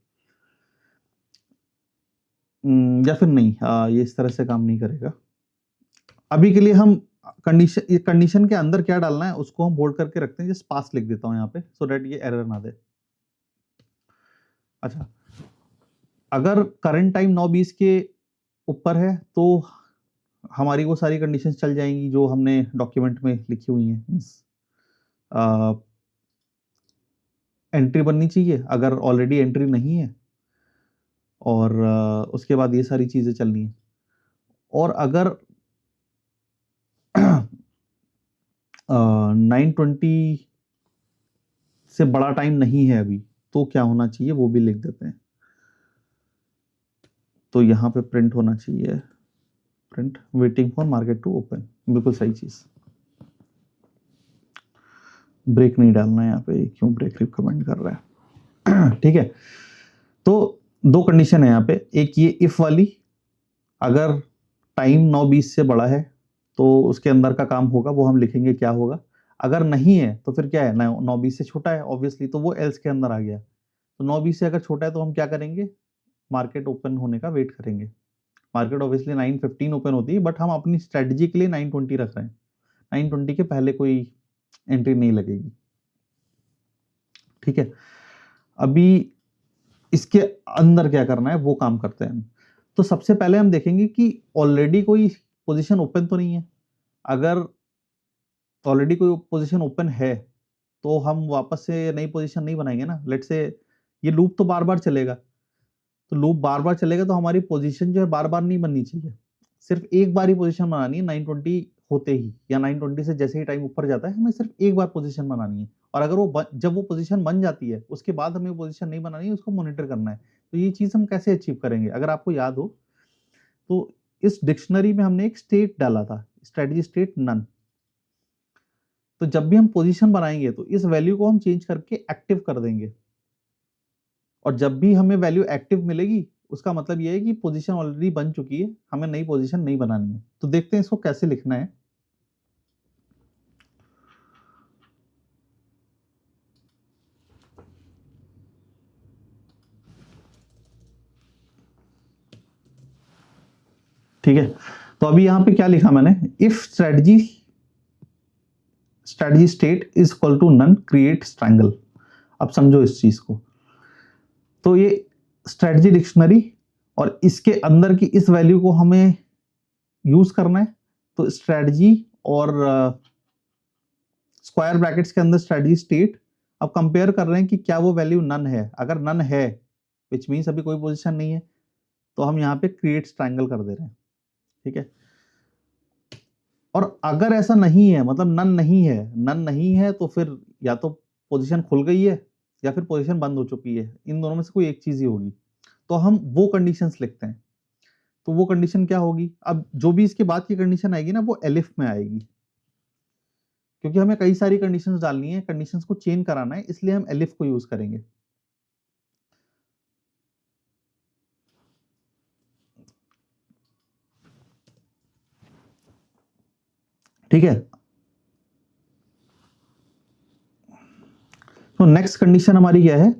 या फिर नहीं, ये इस तरह से काम नहीं करेगा। अभी के लिए हम कंडीशन के अंदर क्या डालना है उसको हम होल्ड करके रखते हैं, जस्ट पास लिख देता हूं यहाँ पे सो दैट ये एरर ना दे। अच्छा, अगर करंट टाइम 9:20 के ऊपर है तो हमारी वो सारी कंडीशंस चल जाएंगी जो हमने डॉक्यूमेंट में लिखी हुई हैं। मींस एंट्री बननी चाहिए अगर ऑलरेडी एंट्री नहीं है, और उसके बाद ये सारी चीजें चलनी है। और अगर 9:20 से बड़ा टाइम नहीं है अभी तो क्या होना चाहिए वो भी लिख देते हैं। तो यहाँ पे प्रिंट होना चाहिए, print waiting for market to open, बिल्कुल सही चीज। ब्रेक नहीं डालना है यहाँ पे, क्यों ब्रेक रिकमेंड कर रहा है ठीक है। तो दो कंडीशन है यहाँ पे, एक ये इफ वाली, अगर टाइम 9:20 से बड़ा है तो उसके अंदर का काम होगा वो हम लिखेंगे क्या होगा। अगर नहीं है तो फिर क्या है, 9:20 से छोटा है ऑब्वियसली, तो वो एल्स के अंदर आ गया। तो 9:20 से अगर छोटा है तो हम क्या करेंगे, मार्केट ओपन होने का वेट करेंगे। मार्केट ऑब्वियसली 9:15 ओपन होती है, बट हम अपनी स्ट्रेटजी के लिए 9:20 रख रहे हैं। 9:20 के पहले कोई एंट्री नहीं लगेगी, ठीक है। अभी इसके अंदर क्या करना है वो काम करते हैं हम। तो सबसे पहले हम देखेंगे कि ऑलरेडी कोई पोजीशन ओपन तो नहीं है। अगर ऑलरेडी कोई पोजीशन ओपन है तो हम वापस से नई पोजीशन नहीं बनाएंगे ना। लेट्स से ये लूप तो बार बार चलेगा, तो लूप बार बार चलेगा तो हमारी पोजीशन जो है बार बार नहीं बननी चाहिए, सिर्फ एक बार ही पोजीशन बनानी है 9:20 होते ही, या 9:20 से जैसे ही टाइम ऊपर जाता है हमें सिर्फ एक बार पोजीशन बनानी है। और अगर जब वो पोजीशन बन जाती है उसके बाद हमें पोजीशन नहीं बनानी है, उसको मॉनिटर करना है। तो ये चीज हम कैसे अचीव करेंगे, अगर आपको याद हो तो इस डिक्शनरी में हमने एक स्टेट डाला था, स्ट्रेटजी स्टेट नन। तो जब भी हम पोजीशन बनाएंगे तो इस वैल्यू को हम चेंज करके एक्टिव कर देंगे, और जब भी हमें वैल्यू एक्टिव मिलेगी उसका मतलब ये है कि पोजीशन ऑलरेडी बन चुकी है, हमें नई पोजीशन नहीं बनानी है। तो देखते हैं इसको कैसे लिखना है। ठीक है, तो अभी यहां पे क्या लिखा मैंने, if strategy state is equal to none create triangle. अब समझो इस चीज को, तो ये स्ट्रेटजी डिक्शनरी और इसके अंदर की इस वैल्यू को हमें यूज करना है। तो स्ट्रेटजी और स्क्वायर ब्रैकेट्स के अंदर स्ट्रेटजी स्टेट, अब कंपेयर कर रहे हैं कि क्या वो वैल्यू नन है। अगर नन है विच मीन्स अभी कोई पोजीशन नहीं है, तो हम यहाँ पे क्रिएट ट्रायंगल कर दे रहे हैं, ठीक है। और अगर ऐसा नहीं है, मतलब नन नहीं है तो फिर या तो पोजीशन खुल गई है या फिर पोजीशन बंद हो चुकी है, इन दोनों में से कोई एक चीज ही होगी। तो हम वो कंडीशंस लिखते हैं। तो वो कंडीशन क्या होगी, अब जो भी इसके बाद की कंडीशन आएगी ना वो एलिफ में आएगी, क्योंकि हमें कई सारी कंडीशंस डालनी है, कंडीशंस को चेंज कराना है, इसलिए हम एलिफ को यूज करेंगे। ठीक है, तो नेक्स्ट कंडीशन हमारी क्या है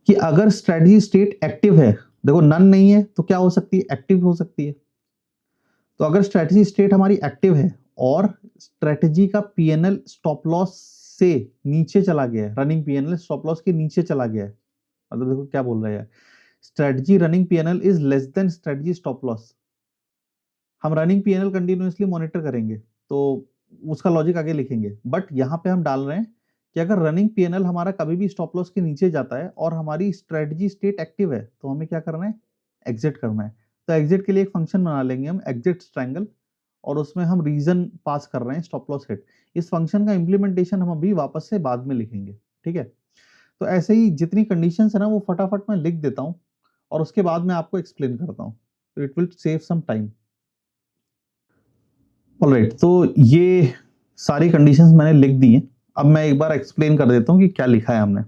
कि अगर स्ट्रेटजी स्टेट एक्टिव है, देखो नन नहीं है तो क्या हो सकती है, एक्टिव हो सकती है। तो अगर स्ट्रेटजी स्टेट हमारी एक्टिव है और स्ट्रेटजी का पीएनएल स्टॉप लॉस से नीचे चला गया है, रनिंग पीएनएल स्टॉप लॉस के नीचे चला गया है, मतलब देखो क्या बोल रहा है, strategy running PNL is less than strategy stop loss. हम रनिंग पीएनएल कंटिन्यूअसली मॉनिटर करेंगे तो उसका लॉजिक आगे लिखेंगे, बट यहाँ पे हम डाल रहे हैं कि अगर रनिंग पीएनएल हमारा कभी भी स्टॉप लॉस के नीचे जाता है और हमारी स्ट्रेटजी स्टेट एक्टिव है, तो हमें क्या करना है, एग्जिट करना है। तो एग्जिट के लिए एक फंक्शन बना लेंगे हम, एग्जिट स्ट्रैंगल, और उसमें हम रीजन पास कर रहे हैं स्टॉप लॉस हिट। इस फंक्शन का इम्प्लीमेंटेशन हम अभी वापस से बाद में लिखेंगे, ठीक है। तो ऐसे ही जितनी कंडीशंस है ना, वो फटाफट मैं लिख देता हूँ और उसके बाद मैं आपको एक्सप्लेन करता हूँ, तो it will save some time. Alright, तो ये सारी कंडीशंस मैंने लिख दी हैं। अब मैं एक बार एक्सप्लेन कर देता हूँ कि क्या लिखा है हमने।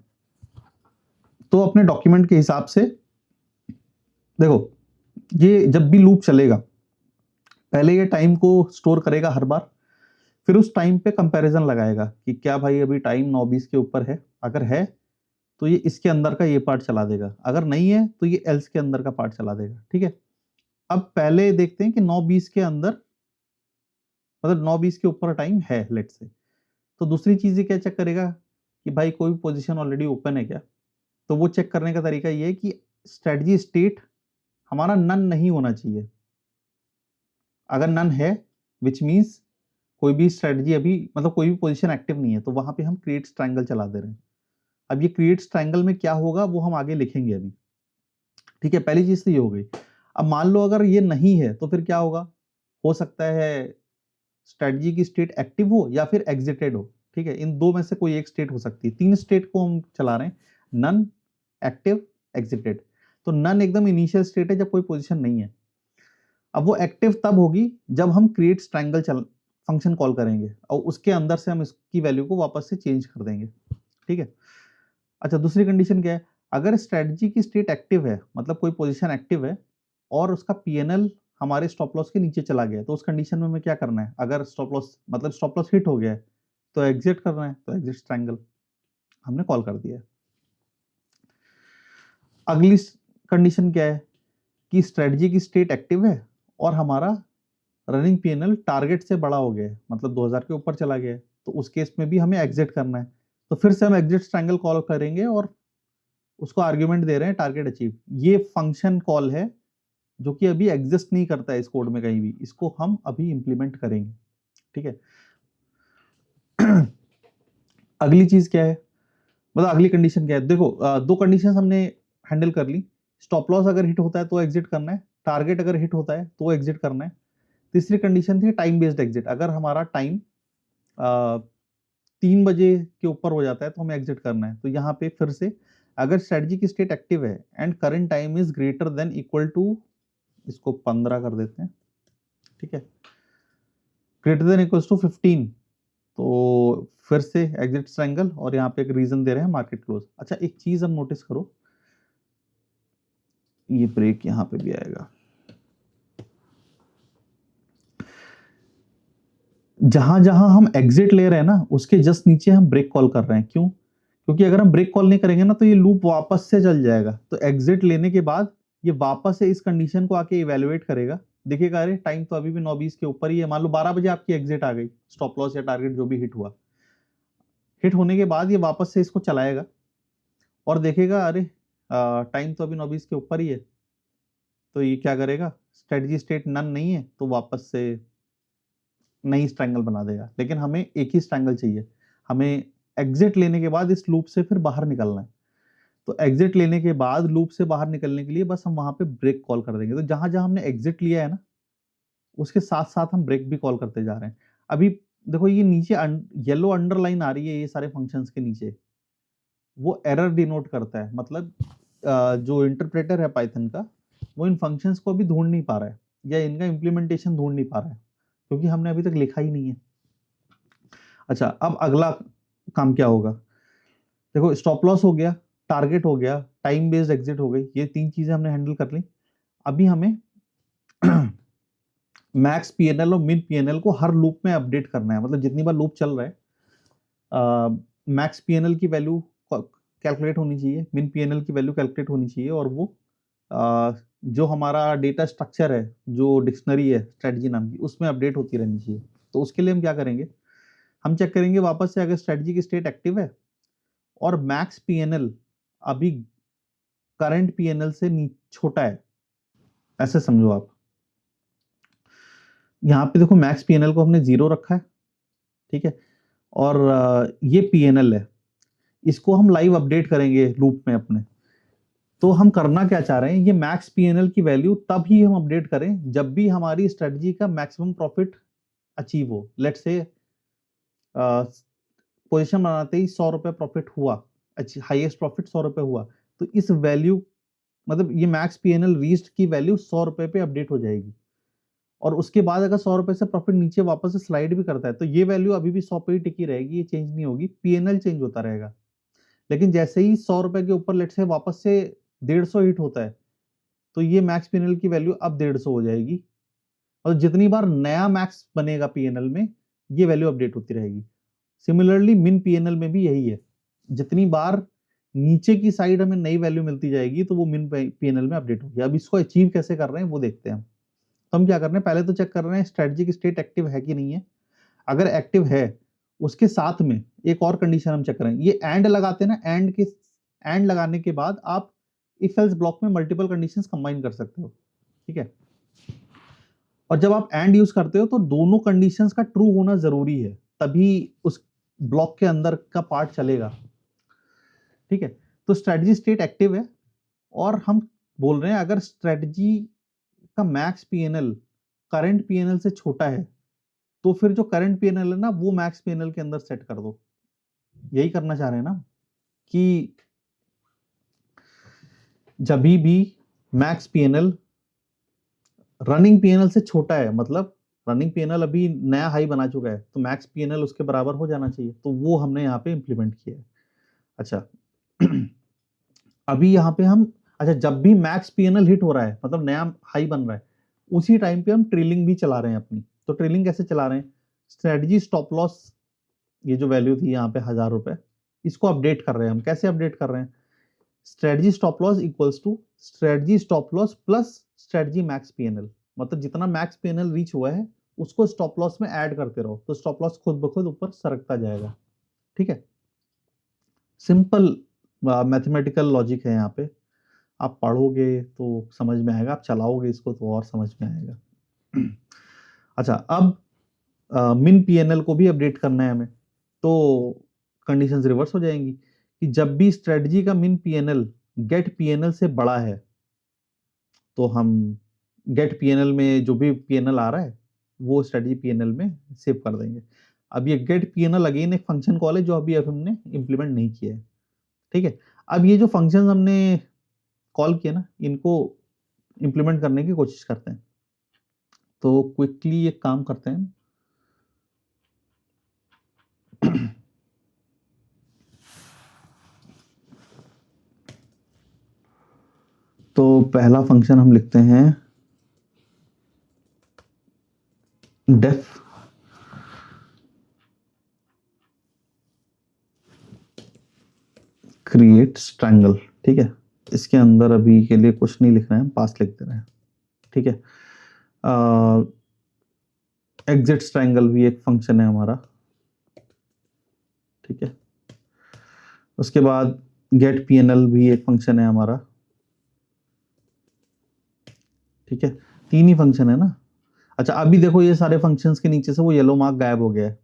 तो अपने डॉक्यूमेंट के हिसाब से देखो, ये जब भी लूप चलेगा, पहले ये टाइम को स्टोर करेगा हर बार, फिर उस टाइम पे कंपैरिजन लगाएगा कि क्या भाई अभी टाइम 9:20 के ऊपर है, अगर है तो ये इसके अंदर का ये पार्ट चला देगा, अगर नहीं है तो ये एल्स के अंदर का पार्ट चला देगा, ठीक है। अब पहले देखते हैं कि 9:20 के अंदर, मतलब 9:20 के ऊपर टाइम है लेट से। तो दूसरी चीज ये क्या चेक करेगा कि भाई कोई पोजीशन ऑलरेडी ओपन है क्या। तो वो चेक करने का तरीका ये है कि स्ट्रेटजी स्टेट हमारा नन नहीं होना चाहिए। अगर नन है, विच मीन्स कोई भी स्ट्रेटजी अभी, मतलब कोई भी पोजीशन एक्टिव नहीं है, तो वहां पे हम क्रिएट ट्रायंगल चला दे रहे हैं। अब ये क्रिएट ट्रायंगल में क्या होगा वो हम आगे लिखेंगे अभी, ठीक है। पहली चीज तो ये हो गई। अब मान लो अगर ये नहीं है तो फिर क्या होगा, हो सकता है स्ट्रेटजी की स्टेट एक्टिव हो या फिर एग्जिटेड हो, ठीक है। इन दो में से कोई एक स्टेट हो सकती है। तीन स्टेट को हम चला रहे हैं, नन, एक्टिव, एग्जिटेड। तो नन एकदम इनिशियल स्टेट है जब कोई पोजीशन नहीं है। अब वो एक्टिव तब होगी जब हम क्रिएट ट्रायंगल फंक्शन कॉल करेंगे और उसके अंदर से हम इसकी वैल्यू को वापस से चेंज कर देंगे, ठीक है। अच्छा, दूसरी कंडीशन क्या है, अगर स्ट्रेटजी की स्टेट एक्टिव है, मतलब कोई पोजीशन एक्टिव है और उसका पीएनएल हमारे स्टॉप लॉस के नीचे चला गया, तो उस कंडीशन में हमें क्या करना है, अगर स्टॉप लॉस, मतलब स्टॉप लॉस हिट हो गया है तो एग्जिट करना है, तो एग्जिट ट्रायंगल हमने कॉल कर दिया है। अगली कंडीशन क्या है कि स्ट्रेटजी की स्टेट एक्टिव है और हमारा रनिंग पीएनएल टारगेट से बड़ा हो गया है, मतलब 2000 के ऊपर चला गया है, तो उस केस में भी हमें एग्जिट करना है। तो फिर से हम एग्जिट ट्रायंगल कॉल करेंगे और उसको आर्ग्यूमेंट दे रहे हैं टारगेट अचीव। ये फंक्शन कॉल है जो कि अभी एग्जिस्ट नहीं करता है इस कोड में कहीं भी, इसको हम अभी इंप्लीमेंट करेंगे, ठीक है। अगली चीज क्या है, मतलब अगली कंडीशन क्या है, देखो दो कंडीशन हमने हैंडल कर ली। स्टॉप लॉस अगर हिट होता है तो एग्जिट करना है, टारगेट अगर हिट होता है तो एग्जिट करना है। तीसरी कंडीशन थी टाइम बेस्ड एग्जिट, अगर हमारा टाइम 3 बजे के ऊपर हो जाता है तो हमें एग्जिट करना है। तो यहाँ पे फिर से अगर स्ट्रेटजी की स्टेट एक्टिव है and current time is greater than equal to, इसको 15 कर देते हैं, ठीक है, ग्रेटर देन इक्वल्स टू 15, तो फिर से एग्जिट ट्रायंगल, और यहाँ पे एक रीजन दे रहे हैं मार्केट क्लोज। अच्छा, एक चीज हम नोटिस करो, ये ब्रेक यहाँ पे भी आएगा। जहां जहां हम एग्जिट ले रहे हैं ना, उसके जस्ट नीचे हम ब्रेक कॉल कर रहे हैं। क्यों? क्योंकि अगर हम ब्रेक कॉल नहीं करेंगे ना तो ये लूप वापस से चल जाएगा। तो एग्जिट लेने के बाद ये वापस से इस कंडीशन को आके इवेलुएट करेगा, देखिएगा अरे टाइम तो अभी भी 9:20 के ऊपर ही है। मान लो 12 बजे आपकी एग्जिट आ गई, स्टॉप लॉस या टारगेट जो भी हिट हुआ, हिट होने के बाद ये वापस से इसको चलाएगा और देखेगा अरे टाइम तो अभी 9:20 के ऊपर ही है। तो ये क्या करेगा, स्ट्रेटजी स्टेट नन नहीं है तो वापस से नई ट्रायंगल बना देगा। लेकिन हमें एक ही ट्रायंगल चाहिए, हमें एग्जिट लेने के बाद इस लूप से फिर बाहर निकलना है। तो एग्जिट लेने के बाद लूप से बाहर निकलने के लिए बस हम वहां पे ब्रेक कॉल कर देंगे। तो जहां जहां हमने एग्जिट लिया है ना, उसके साथ साथ हम ब्रेक भी कॉल करते जा रहे हैं। अभी देखो ये नीचे येलो अंडरलाइन आ रही है, ये सारे फंक्शंस के नीचे, वो एरर डिनोट करता है। मतलब जो इंटरप्रेटर है पाइथन का, वो इन फंक्शंस को अभी ढूंढ नहीं पा रहा है या इनका इम्प्लीमेंटेशन ढूंढ नहीं पा रहा है, क्योंकि हमने अभी तक लिखा ही नहीं है। अच्छा, अब अगला काम क्या होगा, देखो स्टॉप लॉस हो गया, टारगेट हो गया, टाइम बेस्ड एग्जिट हो गई, ये तीन चीजें हमने हैंडल कर ली। अभी हमें मैक्स पीएनएल और मिन पीएनएल को हर लूप में अपडेट करना है। मतलब जितनी बार लूप चल रहा है, मैक्स पीएनएल की वैल्यू कैलकुलेट होनी चाहिए, मिन पीएनएल की वैल्यू कैलकुलेट होनी चाहिए, और वो जो हमारा डेटा स्ट्रक्चर है, जो डिक्शनरी है स्ट्रेटजी नाम की, उसमें अपडेट होती रहनी चाहिए। तो उसके लिए हम क्या करेंगे, हम चेक करेंगे वापस से अगर स्ट्रेटजी की स्टेट एक्टिव है और मैक्स पीएनएल अभी करंट पीएनएल से छोटा है, ऐसे समझो आप। यहाँ पे देखो मैक्स पीएनएल को हमने 0 रखा है, ठीक है, और ये पीएनएल है, इसको हम लाइव अपडेट करेंगे लूप में अपने। तो हम करना क्या चाह रहे हैं, ये मैक्स पीएनएल की वैल्यू तब ही हम अपडेट करें जब भी हमारी स्ट्रेटजी का मैक्सिमम प्रॉफिट अचीव हो। लेट्स से पोजीशन बनाते ही 100 रुपए प्रॉफिट हुआ, हाईएस्ट प्रॉफिट 100 रुपए हुआ, तो इस वैल्यू मतलब ये मैक्स पीएनएल रीच्ड की वैल्यू 100 रुपए पे अपडेट हो जाएगी। और उसके बाद अगर 100 रुपए से प्रॉफिट नीचे वापस से स्लाइड भी करता है तो ये वैल्यू अभी भी 100 पे ही टिकी रहेगी, ये चेंज नहीं होगी, पीएनएल चेंज होता रहेगा। लेकिन जैसे ही 100 रुपए के ऊपर लेट से वापस से 150 हिट होता है तो ये मैक्स पीएनएल की वैल्यू अब 150 हो जाएगी। और जितनी बार नया मैक्स बनेगा पीएनएल में ये वैल्यू अपडेट होती रहेगी। सिमिलरली मिन पीएनएल में भी यही है, जितनी बार नीचे की साइड हमें नई वैल्यू मिलती जाएगी तो वो मिन पीएनएल में अपडेट होगी। अब इसको अचीव कैसे कर रहे हैं वो देखते हैं। तो हम क्या कर रहे हैं, पहले तो चेक कर रहे हैं स्ट्रेटजिक स्टेट एक्टिव है कि नहीं है। अगर एक्टिव है उसके साथ में एक और कंडीशन हम चेक करें, ये एंड लगाते हैं ना, एंड लगाने के बाद आप इफ एल्स ब्लॉक में मल्टीपल कंडीशंस कंबाइन कर सकते हो, ठीक है। और जब आप एंड यूज करते हो तो दोनों कंडीशंस का ट्रू होना जरूरी है, तभी उस ब्लॉक के अंदर का पार्ट चलेगा, ठीक है। तो स्ट्रेटजी स्टेट एक्टिव है और हम बोल रहे हैं अगर स्ट्रेटजी का मैक्स पीएनएल करंट पीएनएल से छोटा है तो फिर जो करंट पीएनएल है ना वो मैक्स पीएनएल के अंदर सेट कर दो। यही करना चाह रहे हैं ना कि जब भी मैक्स पीएनएल रनिंग पीएनएल से छोटा है, मतलब रनिंग पीएनएल अभी नया हाई बना चुका है तो मैक्स पीएनएल उसके बराबर हो जाना चाहिए, तो वो हमने यहाँ पे इंप्लीमेंट किया है। अच्छा अभी यहाँ पे हम, अच्छा जब भी मैक्स पीएनएल हिट हो रहा है मतलब नया हाई बन रहा है उसी टाइम पे हम ट्रेलिंग भी चला रहे हैं अपनी। तो ट्रेलिंग कैसे चला रहे हैं, स्ट्रेटजी स्टॉप लॉस ये जो वैल्यू थी यहाँ पे 1000 रुपए, इसको अपडेट कर रहे हैं हम। कैसे अपडेट कर रहे हैं, strategy stop loss equals to strategy stop loss plus strategy max PNL, मतलब जितना मैक्स पीएनएल रीच हुआ है उसको स्टॉप लॉस में ऐड करते रहो तो स्टॉप लॉस खुद ब खुद ऊपर सरकता जाएगा, ठीक है। सिंपल मैथमेटिकल लॉजिक है यहाँ पे, आप पढ़ोगे तो समझ में आएगा, आप चलाओगे इसको तो और समझ में आएगा। अच्छा अब मिन पीएनएल को भी अपडेट करना है हमें, तो कंडीशंस रिवर्स हो जाएंगी कि जब भी स्ट्रेटजी का मिन पीएनएल गेट पीएनएल से बड़ा है तो हम गेट पीएनएल में जो भी पीएनएल आ रहा है वो स्ट्रेटजी पीएनएल में सेव कर देंगे। अब ये गेट पीएनएल अगेन एक फंक्शन कॉल है जो अभी हमने इंप्लीमेंट नहीं किया है, ठीक है। अब ये जो फंक्शंस हमने कॉल किया ना इनको इंप्लीमेंट करने की कोशिश करते हैं। तो क्विकली एक काम करते हैं, तो पहला फंक्शन हम लिखते हैं डेफ क्रिएट स्ट्रैंगल, ठीक है। इसके अंदर अभी के लिए कुछ नहीं लिख रहे हैं, पास लिख दे रहे हैं, ठीक है। एग्जिट स्ट्रैंगल भी एक फंक्शन है हमारा, ठीक है। उसके बाद गेट पीएनएल भी एक फंक्शन है हमारा, ठीक है। तीन ही फंक्शन है ना। अच्छा अभी देखो ये सारे फंक्शंस के नीचे से वो येलो मार्क गायब हो गया है,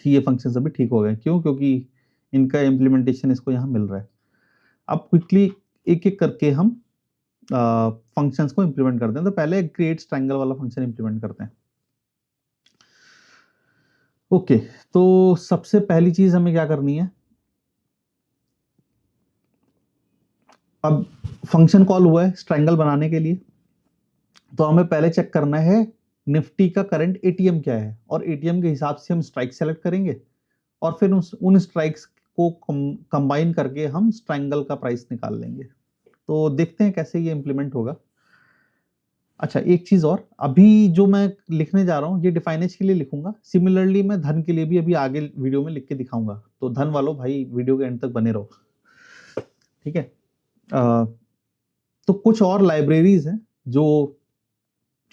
ये फंक्शंस अभी ठीक हो गए, क्यों, क्योंकि इनका इम्प्लीमेंटेशन इसको यहाँ मिल रहा है। अब क्विकली एक एक करके हम फंक्शंस को इंप्लीमेंट करते हैं। तो पहले क्रिएट स्ट्रैंगल वाला फंक्शन इंप्लीमेंट करते हैं। ओके तो सबसे पहली चीज हमें क्या करनी है, अब फंक्शन कॉल हुआ है स्ट्रैंगल बनाने के लिए, तो हमें पहले चेक करना है निफ्टी का करंट एटीएम क्या है, और एटीएम के हिसाब से हम स्ट्राइक सेलेक्ट करेंगे और फिर उन स्ट्राइक्स को कंबाइन करके हम स्ट्रैंगल का प्राइस निकाल लेंगे। तो देखते हैं कैसे ये इंप्लीमेंट होगा। अच्छा एक चीज और, अभी जो मैं लिखने जा रहा हूँ ये डिफाइनेज के लिए लिखूंगा, सिमिलरली मैं धन के लिए भी अभी आगे वीडियो में लिख के दिखाऊंगा, तो धन वालों भाई वीडियो के एंड तक बने रहो, ठीक है। तो कुछ और लाइब्रेरीज हैं जो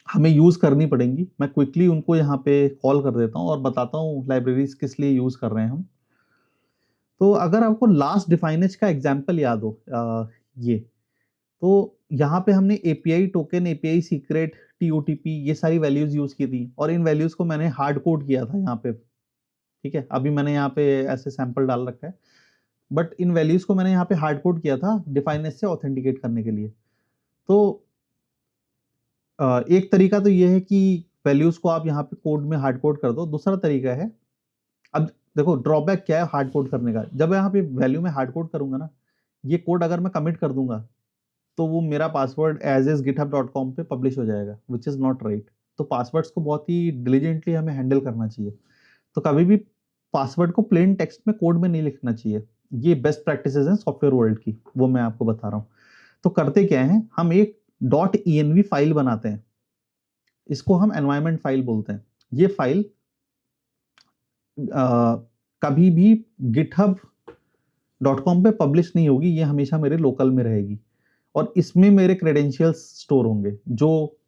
हमें यूज करनी पड़ेंगी, मैं क्विकली उनको यहाँ पे कॉल कर देता हूँ और बताता हूँ लाइब्रेरीज किस लिए यूज कर रहे हैं हम। तो अगर आपको लास्ट डिफाइनेज का एग्जाम्पल याद हो ये, तो यहाँ पे हमने API token, API secret, TOTP ये सारी वैल्यूज यूज की थी और इन वैल्यूज को मैंने हार्ड कोड किया था यहाँ पे, ठीक है। अभी मैंने यहाँ पे ऐसे सैंपल डाल रखा है, बट इन वैल्यूज को मैंने यहाँ पे हार्ड कोड किया था डिफाइनेस से ऑथेंटिकेट करने के लिए। तो एक तरीका तो ये है कि वैल्यूज को आप यहाँ पे कोड में हार्ड कोड कर दो। दूसरा तरीका है, अब देखो ड्रॉबैक क्या है हार्ड कोड करने का, जब यहाँ पे वैल्यू में हार्ड कोड करूंगा ना, ये कोड अगर मैं कमिट कर दूंगा तो वो मेरा पासवर्ड एज इज github.com पे पब्लिश हो जाएगा, विच इज नॉट राइट। तो पासवर्ड्स को बहुत ही डिलीजेंटली हमें हैंडल करना चाहिए। तो कभी भी पासवर्ड को प्लेन टेक्स्ट में कोड में नहीं लिखना चाहिए। ये बेस्ट प्रैक्टिसेस हैं सॉफ्टवेयर वर्ल्ड की, वो मैं आपको बता रहा हूँ। तो करते क्या है, हम एक .env फाइल बनाते हैं, इसको हम एनवायरमेंट फाइल बोलते हैं। ये फाइल कभी भी github.com पे पब्लिश नहीं होगी, ये हमेशा मेरे लोकल में रहेगी और इसमें मेरे क्रेडेंशियल्स स्टोर होंगे जो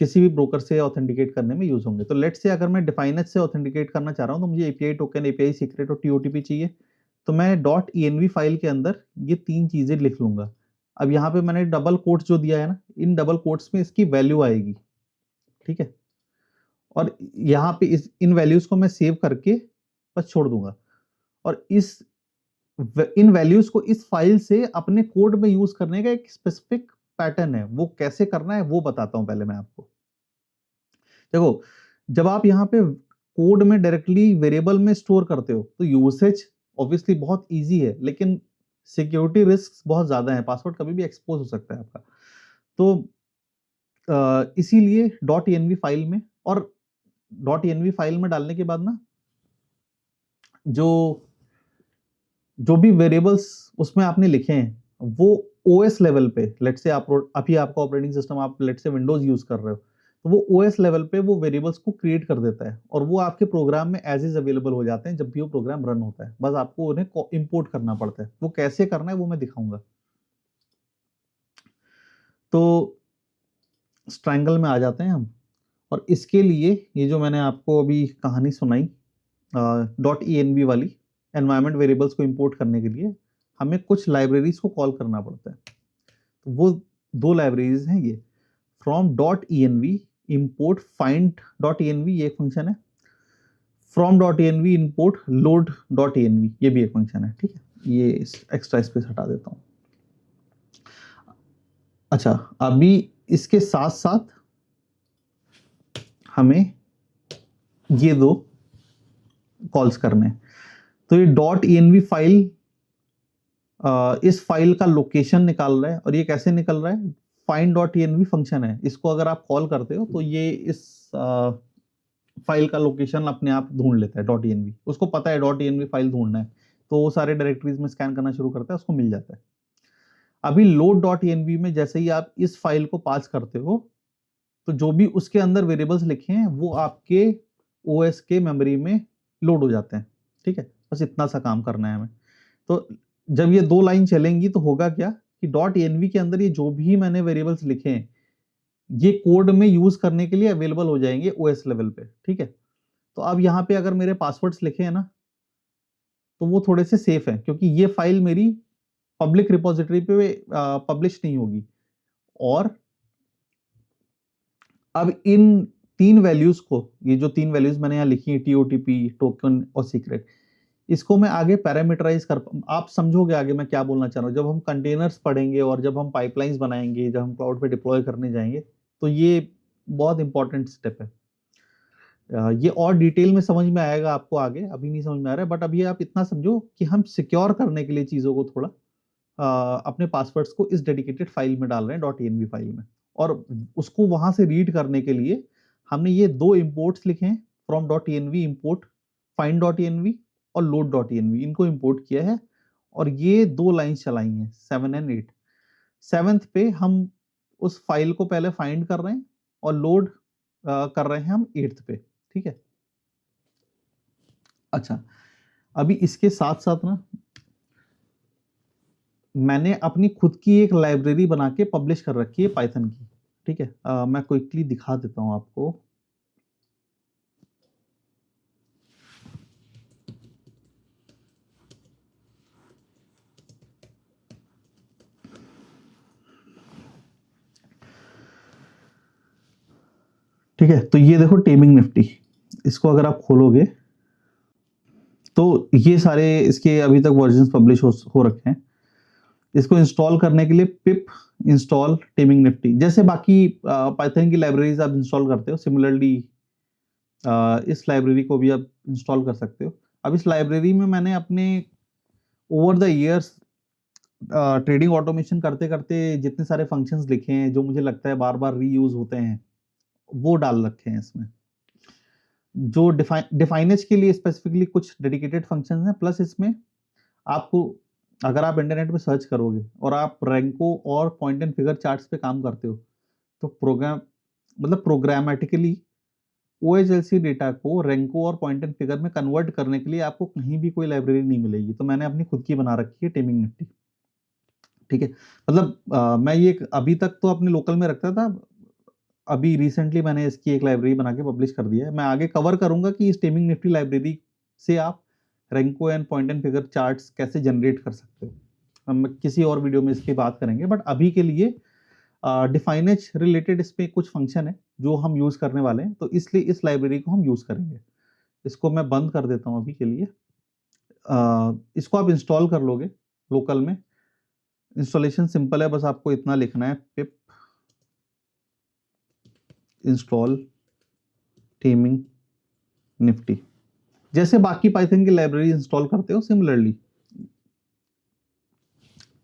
किसी भी ब्रोकर से ऑथेंटिकेट करने में यूज होंगे। तो लेट्स से अगर मैं डिफाइनेट से ऑथेंटिकेट करना चाह रहा हूं तो मुझे एपीआई टोकन, एपीआई सीक्रेट और टीओटीपी चाहिए। तो मैं .env फाइल के अंदर ये तीन चीजें लिख लूंगा। अब यहाँ पे मैंने डबल कोट्स जो दिया है ना, इन डबल कोट्स में इसकी वैल्यू आएगी, ठीक है। और यहाँ पे इन वैल्यूज को मैं सेव करके बस छोड़ दूंगा। और इन वैल्यूज को इस फाइल से अपने कोड में यूज करने का एक स्पेसिफिक पैटर्न है। वो कैसे करना है वो बताता हूं पहले मैं आपको। देखो, जब आप यहाँ पे कोड में डायरेक्टली वेरिएबल में स्टोर करते हो तो यूसेज ऑब्वियसली बहुत इजी है, लेकिन सिक्योरिटी रिस्क बहुत ज्यादा है, पासवर्ड कभी भी एक्सपोज हो सकता है आपका। तो इसीलिए .env फाइल में, और .env फाइल में डालने के बाद ना जो जो भी वेरिएबल्स उसमें आपने लिखे हैं वो ओएस लेवल पे, लेट से आप अभी आपका ऑपरेटिंग सिस्टम आप लेट से विंडोज यूज कर रहे हो, तो वो ओएस लेवल पे वो वेरिएबल्स को क्रिएट कर देता है और वो आपके प्रोग्राम में एज इज अवेलेबल हो जाते हैं जब भी वो प्रोग्राम रन होता है। बस आपको उन्हें इंपोर्ट करना पड़ता है। वो कैसे करना है वो मैं दिखाऊंगा। तो स्ट्रैंगल में आ जाते हैं हम, और इसके लिए ये जो मैंने आपको अभी कहानी सुनाई .env वाली, एनवायरमेंट वेरिएबल्स को इंपोर्ट करने के लिए हमें कुछ लाइब्रेरीज को कॉल करना पड़ता है। तो वो दो लाइब्रेरीज हैं ये, फ्रॉम .env import find.env ये एक फंक्शन है, फ्रॉम .env import load.env ये भी एक फंक्शन है, ठीक है। ये एक्स्ट्रा स्पेस हटा देता हूँ। अच्छा, अभी इसके साथ साथ हमें ये दो कॉल्स करने हैं। तो ये .env फाइल इस फाइल का लोकेशन निकाल रहा है, और ये कैसे निकल रहा है, find.env फंक्शन है, इसको अगर आप कॉल करते हो तो ये इस फाइल का लोकेशन अपने आप ढूंढ लेता है। .env उसको पता है .env फाइल ढूंढना है, तो वो सारे डायरेक्टरीज में स्कैन करना शुरू करता है, उसको मिल जाता है। अभी load.env में जैसे ही आप इस फाइल को पास करते हो तो जो भी उसके अंदर वेरिएबल्स लिखे हैं वो आपके ओएस के मेमोरी में लोड हो जाते हैं, ठीक है। बस इतना सा काम करना है हमें। तो जब ये दो लाइन चलेंगी तो होगा क्या कि .env के अंदर ये जो भी मैंने वेरिएबल्स लिखे हैं ये कोड में यूज करने के लिए अवेलेबल हो जाएंगे ओएस लेवल पे, ठीक है। तो अब यहाँ पे अगर मेरे पासवर्ड्स लिखे हैं ना तो वो थोड़े से सेफ है, क्योंकि ये फाइल मेरी पब्लिक रिपोजिटरी पे पब्लिश नहीं होगी। और अब इन तीन वैल्यूज को, ये जो तीन वैल्यूज मैंने यहाँ लिखी है, टीओटीपी, टोकन और सीक्रेट, इसको मैं आगे पैरामीटराइज कर, आप समझोगे आगे मैं क्या बोलना चाह रहा हूँ। जब हम कंटेनर्स पढ़ेंगे और जब हम पाइपलाइंस बनाएंगे, जब हम क्लाउड पे डिप्लॉय करने जाएंगे, तो ये बहुत इंपॉर्टेंट स्टेप है। ये और डिटेल में समझ में आएगा आपको आगे, अभी नहीं समझ में आ रहा है, बट अभी आप इतना समझो कि हम सिक्योर करने के लिए चीजों को थोड़ा अपने पासवर्ड्स को इस डेडिकेटेड फाइल में डाल रहे हैं .env फाइल में, और उसको वहां से रीड करने के लिए हमने ये दो इंपोर्ट्स लिखे हैं, फ्रॉम .env import find.env और load.env, इनको इंपोर्ट किया है और ये दो लाइंस चलाई हैं 7 एंड 8। 7th पे हम उस फाइल को पहले फाइंड कर रहे हैं और लोड कर रहे हैं हम 8th पे, ठीक है। अच्छा, अभी इसके साथ साथ ना मैंने अपनी खुद की एक लाइब्रेरी बना के पब्लिश कर रखी है पाइथन की, ठीक है। मैं क्विकली दिखा देता हूं आपको। ठीक है, तो ये देखो टेमिंग निफ्टी, इसको अगर आप खोलोगे तो ये सारे इसके अभी तक वर्जन्स पब्लिश हो रखे हैं। इसको इंस्टॉल करने के लिए पिप इंस्टॉल टेमिंग निफ्टी, जैसे बाकी पाइथन की लाइब्रेरीज आप इंस्टॉल करते हो, सिमिलरली इस लाइब्रेरी को भी आप इंस्टॉल कर सकते हो। अब इस लाइब्रेरी में मैंने अपने over the years trading automation करते करते जितने सारे फंक्शंस लिखे हैं जो मुझे लगता है बार बार रीयूज होते हैं, वो डाल रखे हैं इसमें। जो डिफाइनेज के लिए स्पेसिफिकली कुछ डेडिकेटेड फंक्शंस हैं, प्लस इसमें आपको अगर आप इंटरनेट पे सर्च करोगे और आप रैंको और पॉइंट एंड फिगर चार्ट्स पे काम करते हो, तो प्रोग्रामेटिकली OHLC डेटा को रैंको और पॉइंट एंड फिगर में कन्वर्ट करने के लिए आपको कहीं भी कोई लाइब्रेरी नहीं मिलेगी। तो मैंने अपनी खुद की बना रखी है टेमिंग निफ्टी। ठीक है, मतलब मैं ये अभी तक तो अपने लोकल में रखता था, अभी रिसेंटली मैंने इसकी एक लाइब्रेरी बना के पब्लिश कर दिया है। मैं आगे कवर करूंगा कि इस टेमिंग निफ्टी लाइब्रेरी से आप Renko and point and figure charts कैसे जनरेट कर सकते हो, हम किसी और वीडियो में इसकी बात करेंगे। बट अभी के लिए डिफाइनेज रिलेटेड इसमें कुछ फंक्शन है जो हम यूज करने वाले हैं, तो इसलिए इस लाइब्रेरी को हम यूज करेंगे। इसको मैं बंद कर देता हूं अभी के लिए। इसको आप इंस्टॉल कर लोगे लोकल में। इंस्टॉलेशन सिंपल है, बस आपको इतना लिखना है, पिप इंस्टॉल टेमिंग निफ्टी, जैसे बाकी पाइथन की लाइब्रेरी इंस्टॉल करते हो सिमिलरली।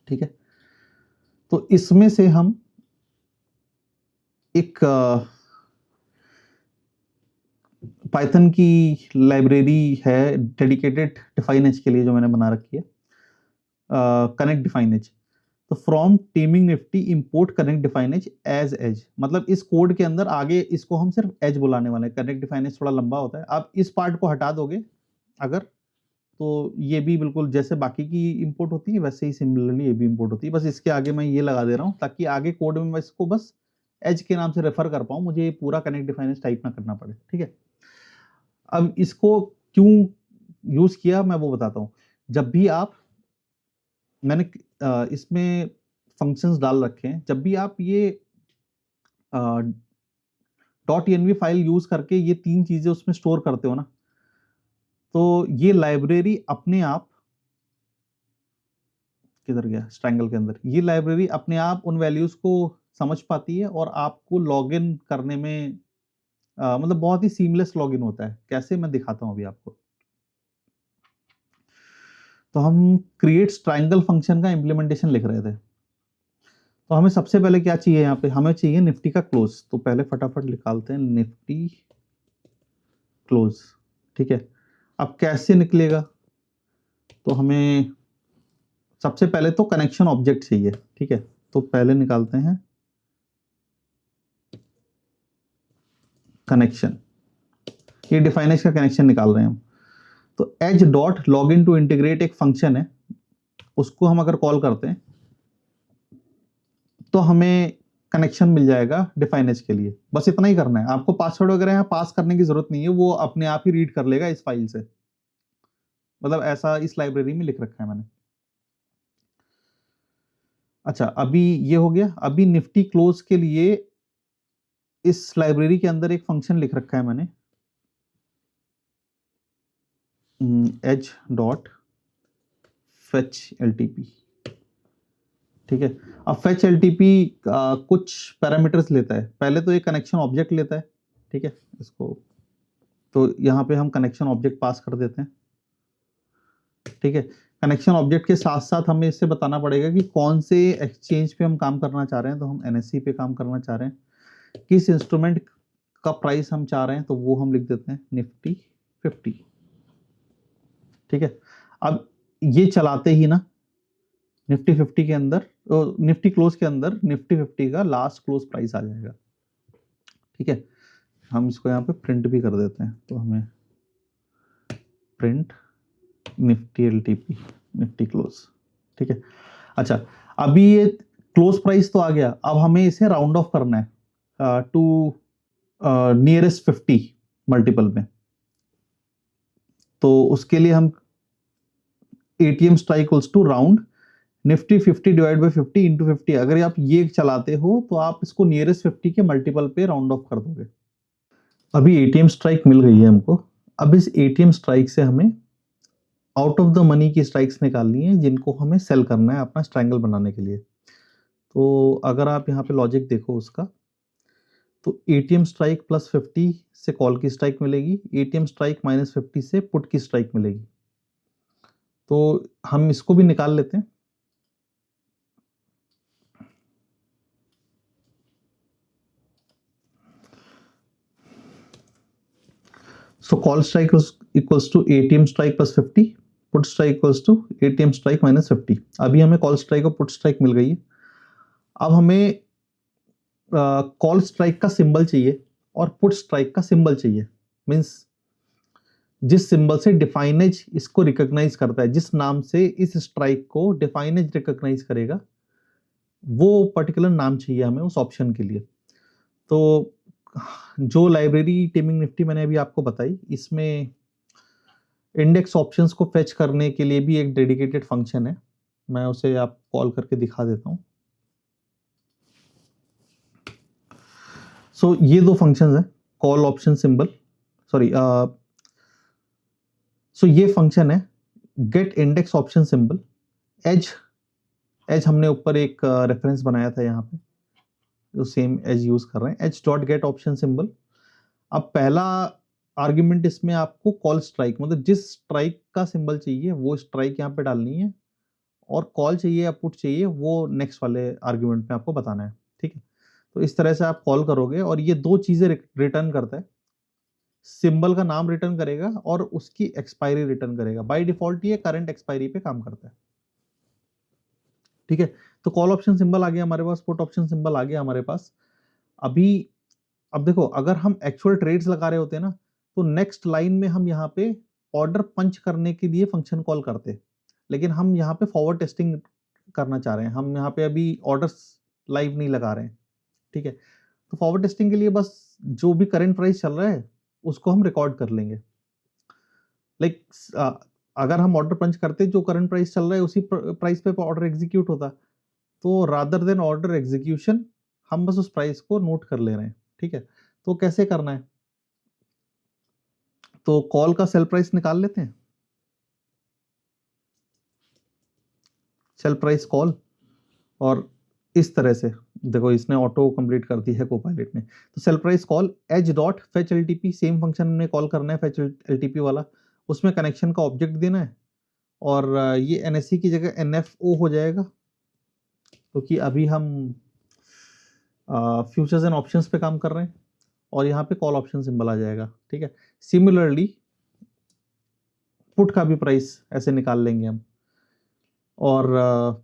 ठीक है, तो इसमें से हम एक पाइथन की लाइब्रेरी है डेडिकेटेड डिफाइनेज के लिए जो मैंने बना रखी है, कनेक्ट डिफाइनेज। तो फ्रॉम टेमिंग निफ्टी इंपोर्ट कनेक्ट डिफाइनेज एज एज, मतलब इस कोड के अंदर आगे इसको हम सिर्फ एज बुलाने वाले हैं। कनेक्ट डिफाइनेज थोड़ा लंबा होता है, आप इस पार्ट को हटा दोगे अगर, तो ये भी बिल्कुल जैसे बाकी की इंपोर्ट होती है वैसे ही सिमिलरली ये भी इंपोर्ट होती है। बस इसके आगे मैं ये लगा दे रहा हूँ ताकि आगे कोड में मैं इसको बस एज के नाम से रेफर कर पाऊँ, मुझे पूरा कनेक्ट डिफाइनेज टाइप ना करना पड़े। ठीक है, अब इसको क्यों यूज किया मैं वो बताता हूँ। जब भी आप, मैंने इसमें फंक्शंस डाल रखे हैं, जब भी आप ये .env फाइल यूज करके ये तीन चीजें उसमें स्टोर करते हो ना, तो ये लाइब्रेरी अपने आप, किधर गया स्ट्रैंगल के अंदर, ये लाइब्रेरी अपने आप उन वैल्यूज को समझ पाती है और आपको लॉगिन करने में मतलब बहुत ही सीमलेस लॉगिन होता है। कैसे, मैं दिखाता हूं अभी आपको। तो हम क्रिएट ट्रायंगल फंक्शन का इंप्लीमेंटेशन लिख रहे थे, तो हमें सबसे पहले क्या चाहिए, यहाँ पे हमें चाहिए निफ्टी का क्लोज। तो पहले फटाफट निकालते हैं निफ्टी क्लोज। ठीक है, अब कैसे निकलेगा, तो हमें सबसे पहले तो कनेक्शन ऑब्जेक्ट चाहिए। ठीक है, तो पहले निकालते हैं कनेक्शन, ये डिफाइनेज का कनेक्शन निकाल रहे हैं हम। तो as dot log in to integrate एक फंक्शन है, उसको हम अगर कॉल करते हैं तो हमें कनेक्शन मिल जाएगा डिफाइनेज के लिए। बस इतना ही करना है, आपको पासवर्ड वगैरह यहाँ पास करने की जरूरत नहीं है, वो अपने आप ही रीड कर लेगा इस फाइल से। मतलब ऐसा इस लाइब्रेरी में लिख रखा है मैंने। अच्छा, अभी ये हो गया। अभी निफ्टी क्लोज के लिए इस लाइब्रेरी के अंदर एक फंक्शन लिख रखा है मैंने, एज डॉट फेच एलटीपी। ठीक है, अब फेच एलटीपी कुछ पैरामीटर्स लेता है। पहले तो एक कनेक्शन ऑब्जेक्ट लेता है। ठीक है, इसको तो यहाँ पे हम कनेक्शन ऑब्जेक्ट पास कर देते हैं। ठीक है, कनेक्शन ऑब्जेक्ट के साथ साथ हमें इससे बताना पड़ेगा कि कौन से एक्सचेंज पे हम काम करना चाह रहे हैं। तो हम एनएससी पे काम करना चाह रहे हैं, किस इंस्ट्रूमेंट का प्राइस हम चाह रहे हैं, तो वो हम लिख देते हैं निफ्टी 50। ठीक है, अब ये चलाते ही ना निफ्टी 50 के अंदर, निफ्टी क्लोज के अंदर निफ्टी 50 का लास्ट क्लोज प्राइस आ जाएगा। ठीक है, हम इसको यहाँ पे प्रिंट भी कर देते हैं, तो हमें print Nifty LTP Nifty close. ठीक है, अच्छा अभी ये क्लोज प्राइस तो आ गया, अब हमें इसे राउंड ऑफ करना है टू नियरेस्ट 50 मल्टीपल में। तो उसके लिए हम ATM strike equals to round Nifty 50 divide by 50 into 50। अगर आप ये चलाते हो तो आप इसको नियरेस्ट 50 के मल्टीपल पे राउंड ऑफ कर दोगे। अभी एटीएम स्ट्राइक मिल गई है हमको। अब इस एटीएम स्ट्राइक से हमें आउट ऑफ द मनी की स्ट्राइक्स निकालनी है जिनको हमें सेल करना है अपना स्ट्रैंगल बनाने के लिए। तो अगर आप यहाँ पे लॉजिक देखो उसका, तो एटीएम स्ट्राइक +50 से कॉल की स्ट्राइक मिलेगी, एटीएम स्ट्राइक -50 से पुट की स्ट्राइक मिलेगी। तो हम इसको भी निकाल लेते हैं। So call strike was equals to ATM strike +50, put strike equals to ATM strike -50। अभी हमें कॉल स्ट्राइक और पुट स्ट्राइक मिल गई है। अब हमें कॉल स्ट्राइक का सिंबल चाहिए और पुट स्ट्राइक का सिंबल चाहिए। मींस जिस सिंबल से डिफाइनेज इसको रिकॉग्नाइज करता है, जिस नाम से इस स्ट्राइक को डिफाइनेज रिकॉग्नाइज करेगा, वो पर्टिकुलर नाम चाहिए हमें उस ऑप्शन के लिए। तो जो लाइब्रेरी टेमिंग निफ्टी मैंने अभी आपको बताई, इसमें इंडेक्स ऑप्शंस को फेच करने के लिए भी एक डेडिकेटेड फंक्शन है। मैं उसे आप कॉल करके दिखा देता हूं। सो ये दो फंक्शंस हैं, call option symbol, sorry, so ये फंक्शन है get index option symbol. As हमने ऊपर एक रेफरेंस बनाया था यहाँ पे, जो सेम एज यूज कर रहे हैं, H dot gate option symbol. अब पहला आर्ग्यूमेंट इसमें आपको कॉल स्ट्राइक, मतलब जिस स्ट्राइक का सिंबल चाहिए वो स्ट्राइक यहाँ पे डालनी है, और कॉल चाहिए या पुट चाहिए वो नेक्स्ट वाले आर्ग्यूमेंट में आपको बताना है। ठीक है, तो इस तरह से आप कॉल करोगे और ये दो चीजें रिटर्न करता है। सिंबल का नाम रिटर्न करेगा और उसकी एक्सपायरी रिटर्न करेगा। बाय डिफॉल्ट ये करंट एक्सपायरी पे काम करता है। ठीक है, तो कॉल ऑप्शन सिंबल आ गया हमारे पास, पुट ऑप्शन सिंबल आ गया हमारे पास। अभी अब देखो, अगर हम एक्चुअल ट्रेड्स लगा रहे होते हैं ना, तो नेक्स्ट लाइन में हम यहाँ पे ऑर्डर पंच करने के लिए फंक्शन कॉल करते, लेकिन हम यहाँ पे फॉरवर्ड टेस्टिंग करना चाह रहे हैं। हम यहाँ पे अभी ऑर्डर्स लाइव नहीं लगा रहे हैं। ठीक है, तो फॉरवर्ड टेस्टिंग के लिए बस जो भी करंट प्राइस चल रहा है उसको हम रिकॉर्ड कर लेंगे। लाइक अगर हम ऑर्डर पंच करते, जो करंट प्राइस चल रहा है उसी प्राइस पे ऑर्डर एग्जीक्यूट होता, तो रादर देन ऑर्डर एग्जीक्यूशन हम बस उस प्राइस को नोट कर ले रहे हैं। ठीक है, तो कैसे करना है, तो कॉल का सेल प्राइस निकाल लेते हैं। सेल प्राइस कॉल, और इस तरह से देखो इसने ऑटो कंप्लीट कर दी है कोपायलट ने। तो sell price call as dot fetch LTP, same function में कॉल करना है फेच एलटीपी वाला, उसमें कनेक्शन का ऑब्जेक्ट देना है, और ये एनएससी की जगह एनएफओ हो जाएगा, क्योंकि अभी हम फ्यूचर्स एंड ऑप्शंस पे काम कर रहे हैं, और यहाँ पे कॉल ऑप्शन सिंबल आ जाएगा। ठीक है, सिमिलरली पुट का भी प्राइस ऐसे निकाल लेंगे हम, और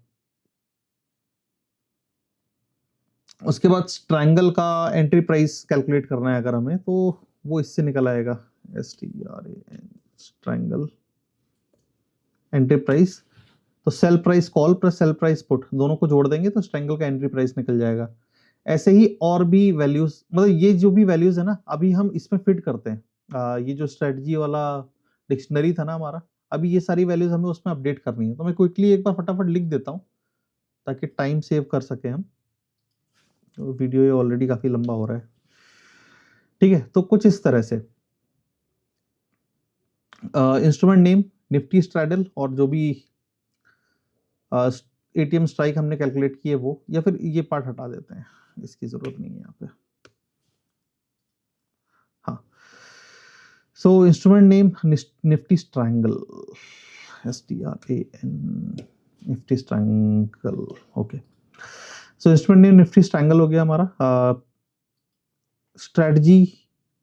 उसके बाद स्ट्रैंगल का एंट्री प्राइस कैलकुलेट करना है अगर हमें, तो वो इससे निकल आएगा, STRAN स्ट्रैंगल एंट्री प्राइस। तो sell price call plus sale price put दोनों को जोड़ देंगे तो स्ट्रैंगल का एंट्री प्राइस निकल जाएगा। ऐसे ही और भी वैल्यूज, मतलब ये जो भी वैल्यूज है ना, अभी हम इसमें फिट करते हैं। ये जो स्ट्रेटजी वाला डिक्शनरी था ना हमारा, अभी ये सारी वैल्यूज हमें उसमें अपडेट करनी है। तो मैं क्विकली एक बार फटाफट लिख देता हूँ ताकि टाइम सेव कर सके हम। तो वीडियो ये ऑलरेडी काफी लंबा हो रहा है। ठीक है, तो कुछ इस तरह से इंस्ट्रूमेंट नेम निफ्टी स्ट्रैडल, और जो भी एटीएम स्ट्राइक हमने कैलकुलेट किए वो, या फिर ये पार्ट हटा देते हैं, इसकी जरूरत नहीं है यहाँ पे। हाँ, so instrument name Nifty strangle, STRAN Nifty strangle. Okay, so instrument name Nifty strangle हो गया हमारा। स्ट्रेटजी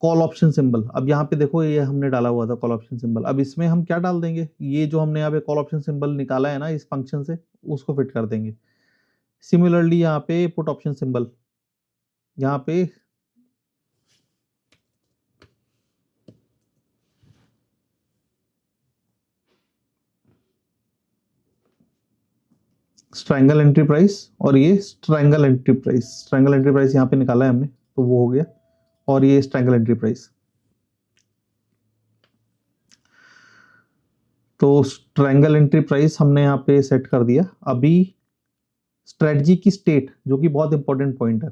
कॉल ऑप्शन सिंबल, अब यहाँ पे देखो ये हमने डाला हुआ था कॉल ऑप्शन सिंबल, अब इसमें हम क्या डाल देंगे, ये जो हमने यहाँ पे कॉल ऑप्शन सिंबल निकाला है ना इस फंक्शन से, उसको फिट कर देंगे। सिमिलरली यहाँ पे पुट ऑप्शन सिंबल, यहाँ पे स्ट्रैंगल एंट्री प्राइस, और ये स्ट्रैंगल एंट्री प्राइस यहाँ पे निकाला है हमने, तो वो हो गया, और ये स्ट्रैंगल एंट्री प्राइस। तो स्ट्रैंगल एंट्री प्राइस हमने यहाँ पे सेट कर दिया। अभी स्ट्रेटजी की स्टेट, जो कि बहुत इंपॉर्टेंट पॉइंट है,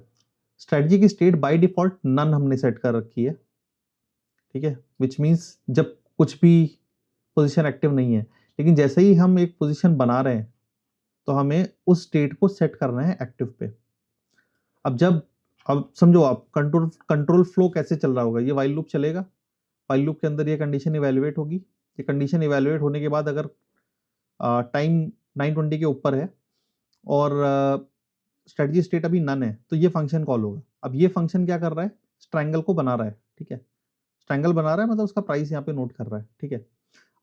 स्ट्रेटजी की स्टेट बाय डिफॉल्ट नन हमने सेट कर रखी है। ठीक है, विच मीन्स जब कुछ भी पोजीशन एक्टिव नहीं है, लेकिन जैसे ही हम एक पोजीशन बना रहे हैं तो हमें उस स्टेट को सेट करना है एक्टिव पे। अब समझो आप कंट्रोल फ्लो कैसे चल रहा होगा, ये वाइल लूप चलेगा, वाइल लूप के अंदर ये कंडीशन इवैल्यूएट होगी, ये कंडीशन इवैल्यूएट होने के बाद अगर टाइम 920 के ऊपर है और स्ट्रेटजी स्टेट अभी नन है तो ये फंक्शन कॉल होगा। अब ये फंक्शन क्या कर रहा है, स्ट्रैंगल को बना रहा है, ठीक है, स्ट्रैंगल बना रहा है मतलब उसका प्राइस यहाँ पे नोट कर रहा है, ठीक है।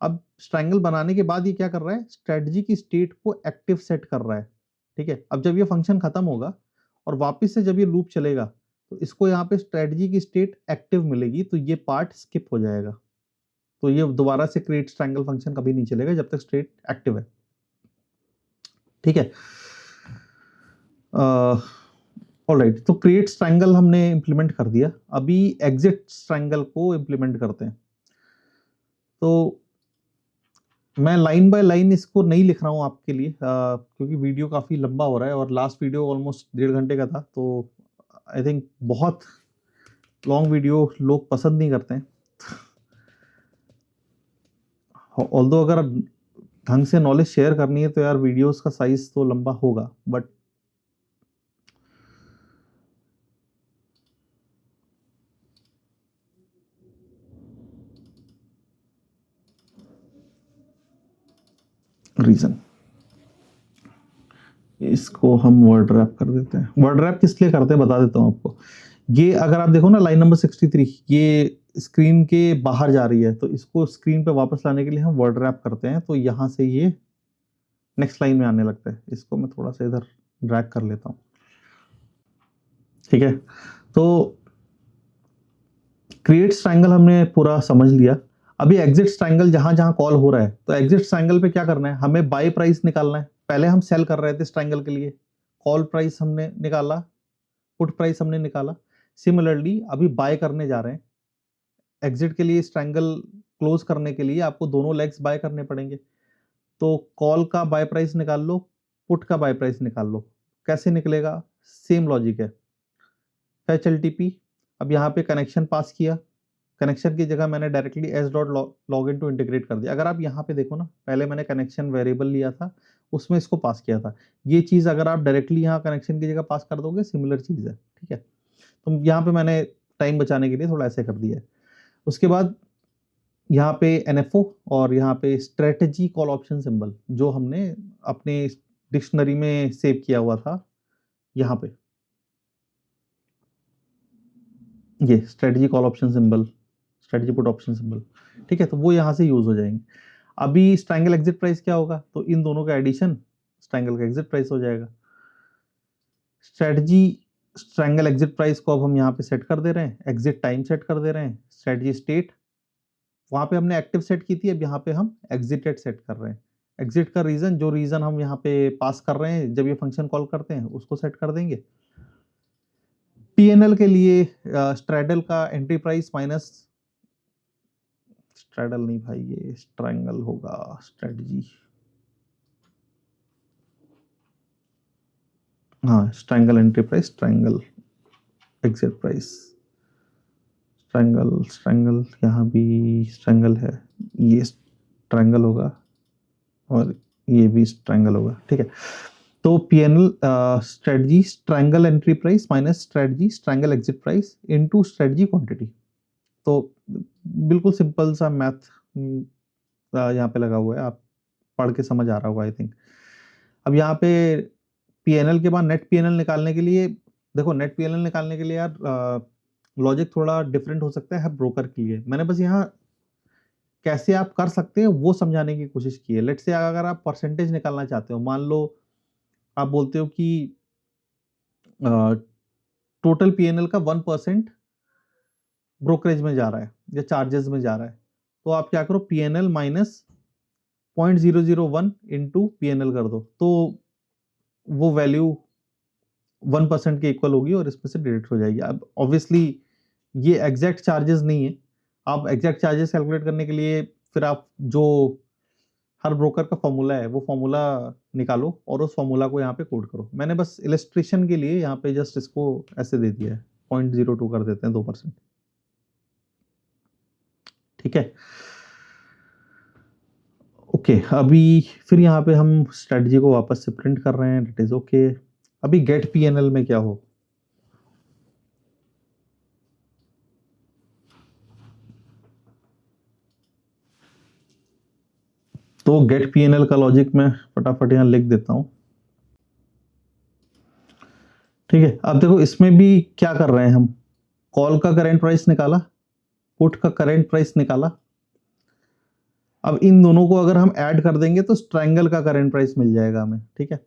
अब स्ट्रैंगल बनाने के बाद ये क्या कर रहा है, स्ट्रेटजी की स्टेट को एक्टिव सेट कर रहा है, ठीक है। अब जब ये फंक्शन खत्म होगा और वापस से जब ये लूप चलेगा तो इसको यहाँ पे स्ट्रेटजी की स्टेट एक्टिव मिलेगी, तो ये पार्ट स्किप हो जाएगा, तो ये दोबारा से क्रिएट स्ट्रैंगल फंक्शन कभी नहीं चलेगा जब तक स्टेट एक्टिव है, ठीक है। ऑलराइट, तो क्रिएट स्ट्रैंगल हमने इंप्लीमेंट कर दिया, अभी एग्जिट स्ट्रैंगल को इंप्लीमेंट करते हैं। तो मैं लाइन बाय लाइन इसको नहीं लिख रहा हूँ आपके लिए क्योंकि वीडियो काफ़ी लंबा हो रहा है और लास्ट वीडियो ऑलमोस्ट 1.5 घंटे का था, तो आई थिंक बहुत लॉन्ग वीडियो लोग पसंद नहीं करते हैं। ऑल्दो अगर ढंग से नॉलेज शेयर करनी है तो यार वीडियोस का साइज तो लंबा होगा, बट रीजन इसको हम वर्ड रैप कर देते हैं। वर्ड रैप किस लिए करते हैं बता देता हूँ आपको। ये अगर आप देखो ना लाइन नंबर 63, ये स्क्रीन के बाहर जा रही है, तो इसको स्क्रीन पे वापस लाने के लिए हम वर्ड रैप करते हैं, तो यहाँ से ये नेक्स्ट लाइन में आने लगता है। इसको मैं थोड़ा सा इधर ड्रैग कर लेता हूँ, ठीक है। तो क्रिएट ट्रायंगल हमने पूरा समझ लिया। अभी एग्जिट ट्रायंगल जहां जहां कॉल हो रहा है, तो एग्जिट ट्रायंगल पे क्या करना है, हमें बाय प्राइस निकालना है। पहले हम सेल कर रहे थे इस ट्रायंगल के लिए, कॉल प्राइस हमने निकाला, पुट प्राइस हमने निकाला। सिमिलरली अभी बाय करने जा रहे हैं, एग्जिट के लिए इस ट्रायंगल क्लोज करने के लिए आपको दोनों लेग्स बाय करने पड़ेंगे। तो कॉल का बाय प्राइस निकाल लो, पुट का बाय प्राइस निकाल लो। कैसे निकलेगा, सेम लॉजिक है। फेच एलटीपी, अब यहाँ पे कनेक्शन पास किया, कनेक्शन की जगह मैंने directly S dot log in to integrate कर दिया। अगर आप यहाँ पे देखो ना, पहले मैंने कनेक्शन वेरिएबल लिया था, उसमें इसको पास किया था। ये चीज अगर आप डायरेक्टली यहाँ कनेक्शन की जगह पास कर दोगे, सिमिलर चीज है, ठीक है। तो यहाँ पे मैंने टाइम बचाने के लिए थोड़ा ऐसे कर दिया है। उसके बाद यहाँ पे एनएफओ और यहाँ पे स्ट्रेटेजी कॉल ऑप्शन सिंबल, जो हमने अपने डिक्शनरी में सेव किया हुआ था, यहाँ पे ये strategy call option symbol, strategy put option symbol, ठीक है, तो वो यहाँ से यूज हो जाएंगे। अभी स्ट्रैंगल एग्जिट प्राइस क्या होगा, तो इन दोनों का एडिशन स्ट्रैंगल का एग्जिट प्राइस हो जाएगा। स्ट्रेटजी स्ट्रैंगल एग्जिट प्राइस को अब हम यहाँ पे सेट कर दे रहे हैं, एग्जिट टाइम सेट कर दे रहे हैं, स्ट्रेटजी स्टेट वहां पे हमने एक्टिव सेट की थी, अब यहाँ पे हम एग्जिटेड सेट कर रहे हैं। एग्जिट का रीजन, जो रीजन हम यहाँ पे पास कर रहे हैं जब ये फंक्शन कॉल करते हैं, उसको सेट कर देंगे। पीएनएल के लिए स्ट्रैडल का एंट्री प्राइस माइनस, स्ट्रैडल नहीं भाई, ये स्ट्रैंगल होगा, स्ट्रेटजी, हाँ, strangle entry price, strangle exit price, strangle strangle यहाँ भी स्ट्रैंगल है, ये स्ट्रैंगल होगा और ये भी स्ट्रैंगल होगा, ठीक है। तो PNL strategy strangle entry price minus strategy strangle exit price into strategy quantity. तो बिल्कुल सिंपल सा मैथ यहाँ पे लगा हुआ है, आप पढ़ के समझ आ रहा होगा आई थिंक। अब यहाँ पे पीएनएल के बाद नेट पीएनएल निकालने के लिए, देखो नेट पीएनएल निकालने के लिए यार लॉजिक थोड़ा डिफरेंट हो सकता है ब्रोकर के लिए। मैंने बस यहाँ कैसे आप कर सकते हैं वो समझाने की कोशिश की है। लेट्स से अगर आप परसेंटेज निकालना चाहते हो, मान लो आप बोलते हो कि टोटल पीएनएल का 1% ब्रोकरेज में जा रहा है या चार्जेस में जा रहा है, तो आप क्या करो, पीएनएल माइनस 0.001 इंटू पीएनएल कर दो, तो वो वैल्यू 1% के इक्वल होगी और इसमें से डिडक्ट हो जाएगी। अब ऑब्वियसली ये एग्जैक्ट चार्जेस नहीं है, आप एग्जैक्ट चार्जेस कैलकुलेट करने के लिए फिर आप जो हर ब्रोकर का फॉर्मूला है वो फॉर्मूला निकालो और उस फॉर्मूला को यहाँ पे कोड करो। मैंने बस इलस्ट्रेशन के लिए यहाँ पे जस्ट इसको ऐसे दे दिया है, 0.02 कर देते हैं, 2%, ठीक है, ओके अभी फिर यहाँ पे हम स्ट्रेटजी को वापस से प्रिंट कर रहे हैं, इट इज ओके। अभी गेट पीएनएल में क्या हो, तो गेट पीएनएल का लॉजिक मैं फटाफट यहाँ लिख देता हूँ। ठीक है, अब देखो इसमें भी क्या कर रहे हैं हम, कॉल का करेंट प्राइस निकाला, पुट का करेंट प्राइस निकाला। अब इन दोनों को अगर हम ऐड कर देंगे तो स्ट्रैंगल का करेंट प्राइस मिल जाएगा हमें। ठीक है,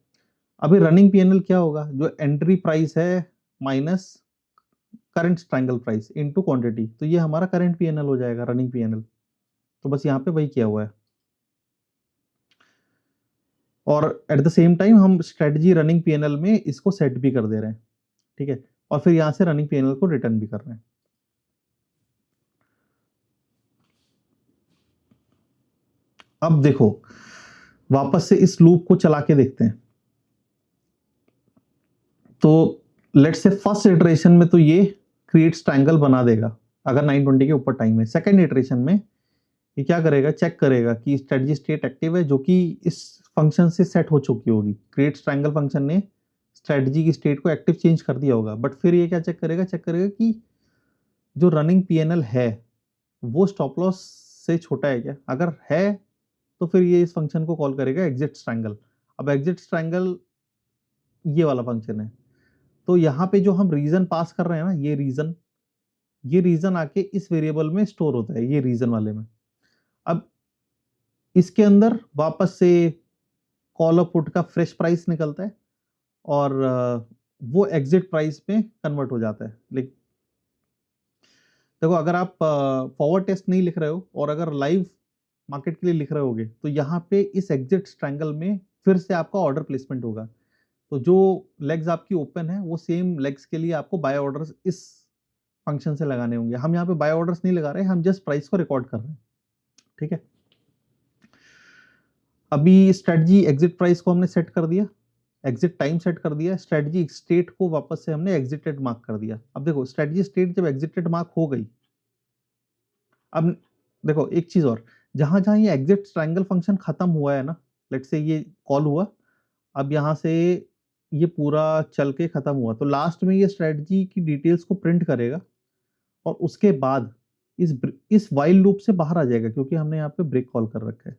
अभी रनिंग पीएनएल क्या होगा, जो एंट्री प्राइस है minus current strangle price into quantity, तो ये हमारा करंट पीएनएल हो जाएगा, रनिंग पीएनएल। तो बस यहाँ पे वही किया हुआ है, और एट द सेम टाइम हम स्ट्रेटजी रनिंग पीएनएल में इसको सेट भी कर दे रहे हैं। ठीक है, और फिर यहां से रनिंग पीएनएल को रिटर्न भी कर रहे हैं। अब देखो वापस से इस लूप को चला के देखते हैं। तो लेट्स से फर्स्ट इटरेशन में तो ये क्रिएट ट्रायंगल बना देगा अगर 920 के ऊपर टाइम है। सेकंड इटरेशन में ये क्या करेगा, चेक करेगा कि स्ट्रेटजी स्टेट एक्टिव है, जो कि इस फंक्शन से सेट हो चुकी होगी। क्रिएट ट्रायंगल फंक्शन ने स्ट्रेटजी की स्टेट को एक्टिव चेंज कर दिया होगा, बट फिर ये क्या चेक करेगा, चेक करेगा कि जो रनिंग पीएनएल है वो स्टॉप लॉस से छोटा है क्या। अगर है तो फिर ये इस फंक्शन को कॉल करेगा एग्जिट ट्रायंगल। अब एग्जिट ट्रायंगल ये वाला फंक्शन है, तो यहाँ पे जो हम रीजन पास कर रहे हैं ना, ये रीजन आके इस वेरिएबल में स्टोर होता है, ये रीजन वाले में। अब इसके अंदर वापस से कॉल और पुट का फ्रेश प्राइस निकलता है, और वो एग्जिट प्राइस में कन्वर्ट हो जाता है। लेकिन देखो अगर आप फॉरवर्ड टेस्ट नहीं लिख रहे हो और अगर लाइव मार्केट के लिए लिख रहे होगे, तो यहाँ पे इस एग्जिट ट्रायंगल में फिर से आपका ऑर्डर प्लेसमेंट होगा। तो जो लेग्स आपकी ओपन है वो सेम लेग्स के लिए आपको बाय ऑर्डर्स इस फंक्शन से लगाने होंगे। हम यहाँ पे बाय ऑर्डर्स नहीं लगा रहे, हम जस्ट प्राइस को रिकॉर्ड कर रहे हैं। ठीक है, अभी स्ट्रेटजी एग्जिट प्राइस को हमने सेट कर दिया, एग्जिट टाइम सेट कर दिया, स्ट्रेटजी स्टेट को वापस से हमने एग्जिटेड मार्क कर दिया। अब देखो स्ट्रेटजी स्टेट जब एग्जिटेड मार्क हो गई, अब देखो एक चीज और, जहां जहां ये एग्जिट ट्रायंगल फंक्शन खत्म हुआ है ना, लेट्स से ये कॉल हुआ, अब यहां से ये पूरा चल के खत्म हुआ, तो लास्ट में ये स्ट्रेटजी की डिटेल्स को प्रिंट करेगा, और उसके बाद इस वाइल लूप से बाहर आ जाएगा, क्योंकि हमने यहाँ पे ब्रेक कॉल कर रखा है।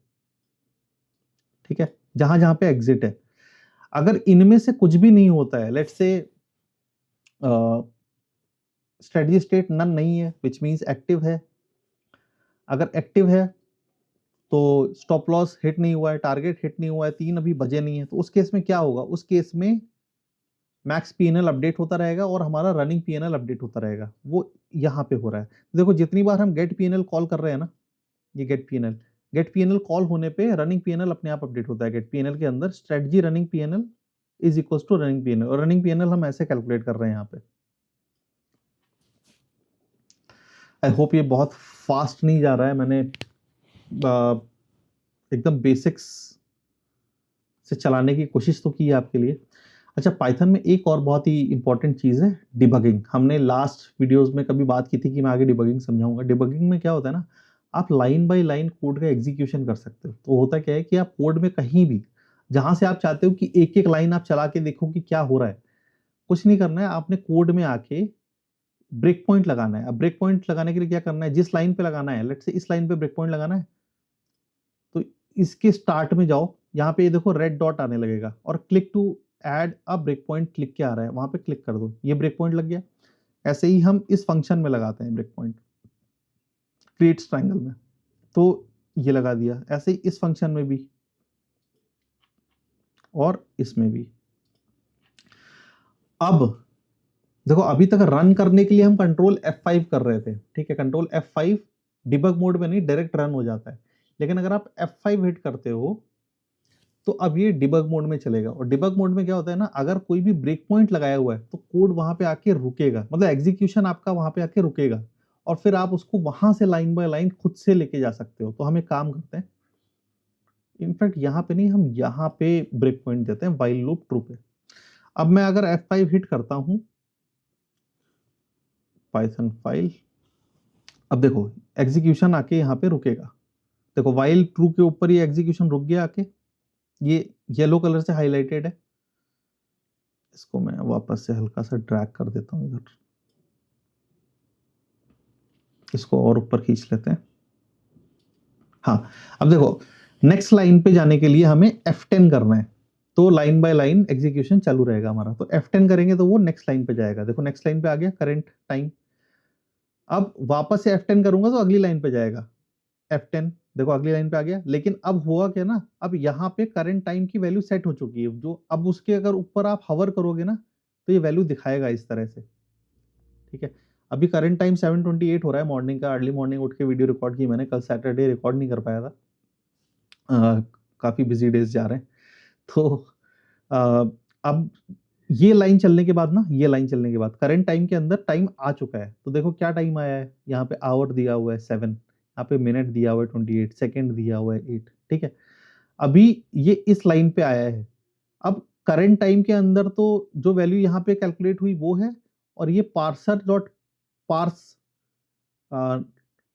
ठीक है, जहां जहां पे एग्जिट है, अगर इनमें से कुछ भी नहीं होता है, let's say strategy state none नहीं है, विच मींस एक्टिव है। अगर एक्टिव है तो स्टॉप लॉस हिट नहीं हुआ है, टारगेट हिट नहीं हुआ है, 3 अभी बजे नहीं है, तो उस केस में क्या होगा, उस केस में मैक्स पीएनएल अपडेट होता रहेगा और हमारा रनिंग पीएनएल अपडेट होता रहेगा। वो यहाँ पे हो रहा है। देखो जितनी बार हम गेट पीएनएल कॉल कर रहे हैं ना, ये गेट पीएनएल कॉल होने पे रनिंग पीएनएल अपने आप अपडेट होता है। गेट पीएनएल के अंदर strategy running PNL is equals to running PNL, और रनिंग पीएनएल हम ऐसे कैलकुलेट कर रहे हैं यहाँ पे। आई होप ये बहुत फास्ट नहीं जा रहा है, मैंने एकदम बेसिक्स से चलाने की कोशिश तो की है आपके लिए। अच्छा, पाइथन में एक और बहुत ही इंपॉर्टेंट चीज़ है डिबगिंग। हमने लास्ट वीडियोस में कभी बात की थी कि मैं आगे डिबगिंग समझाऊंगा। डिबगिंग में क्या होता है ना, आप लाइन बाय लाइन कोड का एग्जीक्यूशन कर सकते हो। तो होता क्या है कि आप कोड में कहीं भी जहां से आप चाहते हो कि एक एक लाइन आप चला के देखो कि क्या हो रहा है, कुछ नहीं करना है, आपने कोड में आके ब्रेक पॉइंट लगाना है। अब ब्रेक पॉइंट लगाने के लिए क्या करना है, जिस लाइन पे लगाना है, लेट्स से इस लाइन पे ब्रेक पॉइंट लगाना है, तो इसके स्टार्ट में जाओ, यहाँ पे ये देखो रेड डॉट आने लगेगा, और click to add a break point click के आ रहा है, वहां पे क्लिक कर दो, ये ब्रेक पॉइंट लग गया। ऐसे ही हम इस फंक्शन में लगाते हैं ब्रेक पॉइंट क्रिएट्स ट्रायंगल में, तो ये लगा दिया। ऐसे ही इस फंक्शन में भी और इसमें भी। अब देखो अभी तक रन करने के लिए हम कंट्रोल F5 कर रहे थे। ठीक है, कंट्रोल F5 डिबग मोड में नहीं, डायरेक्ट रन हो जाता है। लेकिन अगर आप F5 हिट करते हो तो अब ये डिबग मोड में चलेगा, और डिबग मोड में क्या होता है ना, अगर कोई भी ब्रेक पॉइंट लगाया हुआ है तो कोड वहां पे आके रुकेगा, मतलब एग्जीक्यूशन आपका वहां पे आके रुकेगा, और फिर आप उसको वहां से लाइन बाय लाइन खुद से लेके जा सकते हो। तो हम एक काम करते हैं, इनफैक्ट यहाँ पे नहीं, हम यहाँ पे ब्रेक पॉइंट देते हैं व्हाइल लूप ट्रू पे। अब मैं अगर F5 हिट करता हूं, पाइथन फाइल, अब देखो एग्जीक्यूशन आके यहाँ पे रुकेगा। देखो वाइल ट्रू के ऊपर ये एग्जीक्यूशन रुक गया आके, ये येलो कलर से हाईलाइटेड है। इसको मैं वापस से हल्का सा ड्रैग कर देता हूँ इधर, इसको और ऊपर खींच लेते हैं। हाँ, अब देखो नेक्स्ट लाइन पे जाने के लिए हमें F10 करना है, तो लाइन बाय लाइन एग्जीक्यूशन चालू रहेगा हमारा। तो F10 करेंगे तो वो नेक्स्ट लाइन पे जाएगा। देखो नेक्स्ट लाइन पे आ गया करंट टाइम। अब वापस से F10 करूंगा तो अगली लाइन पे जाएगा। F10 देखो अगली लाइन पे आ गया, लेकिन अब हुआ क्या ना, अब यहाँ पे करंट टाइम की वैल्यू सेट हो चुकी है, जो अब उसके अगर ऊपर आप हवर करोगे ना तो ये वैल्यू दिखाएगा इस तरह से। ठीक है, अभी करंट टाइम 7:28 हो रहा है मॉर्निंग का। अर्ली मॉर्निंग उठ के वीडियो रिकॉर्ड की मैंने, कल सैटरडे रिकॉर्ड नहीं कर पाया था, काफी बिजी डेज जा रहे हैं। तो अब ये लाइन चलने के बाद ना, ये लाइन चलने के बाद करंट टाइम के अंदर टाइम आ चुका है। तो देखो क्या टाइम आया है, यहाँ पे आवर दिया हुआ है 7, यहाँ पे मिनट दिया हुआ है 28, सेकंड दिया हुआ है 8। ठीक है, अभी ये इस लाइन पे आया है। अब करंट टाइम के अंदर तो जो वैल्यू यहाँ पे कैलकुलेट हुई वो है, और ये पार्सर डॉट पार्स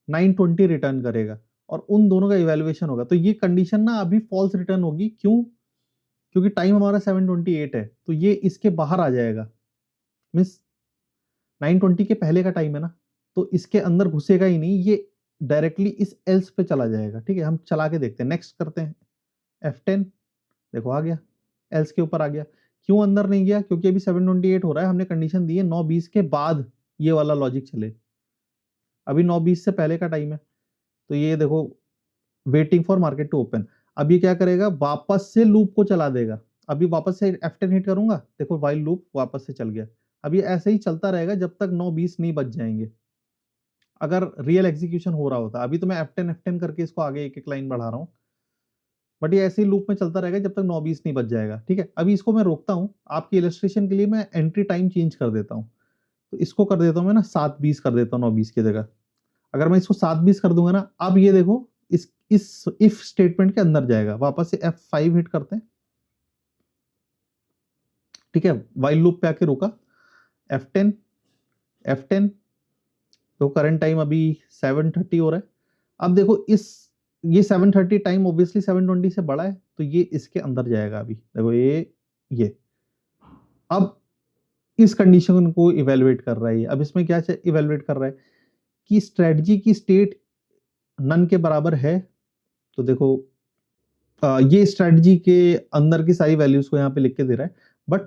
920 रिटर्न करेगा, और उन दोनों का इवैल्यूएशन होगा। तो ये कंडीशन ना अभी फॉल्स रिटर्न होगी। क्यों? क्योंकि टाइम हमारा 7:28 है, तो ये इसके बाहर आ जाएगा। मीन्स 9:20 के पहले का टाइम है ना, तो इसके अंदर घुसेगा ही नहीं, ये डायरेक्टली इस एल्स पे चला जाएगा। ठीक है, हम चला के देखते हैं, नेक्स्ट करते हैं F10। देखो आ गया, एल्स के ऊपर आ गया। क्यों अंदर नहीं गया? क्योंकि अभी 7:28 हो रहा है, हमने कंडीशन दी है 9:20 के बाद ये वाला लॉजिक चले। अभी 9:20 से पहले का टाइम है, तो ये देखो waiting for market to open. अब ये क्या करेगा, वापस से लूप को चला देगा। अभी वापस से F10 हिट करूंगा, देखो वाइल लूप वापस से चल गया। अब ये ऐसे ही चलता रहेगा जब तक 9:20 नहीं बच जाएंगे, अगर रियल एग्जीक्यूशन हो रहा होता। अभी तो मैं F10 करके इसको आगे एक एक लाइन बढ़ा रहा हूँ, बट ये ऐसे ही लूप में चलता रहेगा जब तक 9:20 नहीं बच जाएगा। ठीक है, अभी इसको मैं रोकता हूँ, आपकी इलस्ट्रेशन के लिए मैं एंट्री टाइम चेंज कर देता हूँ। तो इसको कर देता हूँ मैं ना 7:20 कर देता हूँ 9:20 की जगह। अगर मैं इसको 7:20 कर दूंगा ना, अब ये देखो इस इफ स्टेटमेंट के अंदर जाएगा। वापस से F5 हिट करते हैं। ठीक है, वाइल लूप पे आके रुका, F10 तो करंट टाइम अभी 7:30 हो रहा है। अब देखो ये 7:30 टाइम ऑब्वियसली 7:20 से बड़ा है, तो ये इसके अंदर जाएगा। अभी देखो ये अब इस कंडीशन को इवेलुएट कर रहा है। अब इसमें क्या इवेलुएट कर रहा है कि स्ट्रेटजी की स्टेट नन के बराबर है। तो देखो ये स्ट्रेटजी के अंदर की सारी वैल्यूज को यहाँ पे लिख के दे रहा है, बट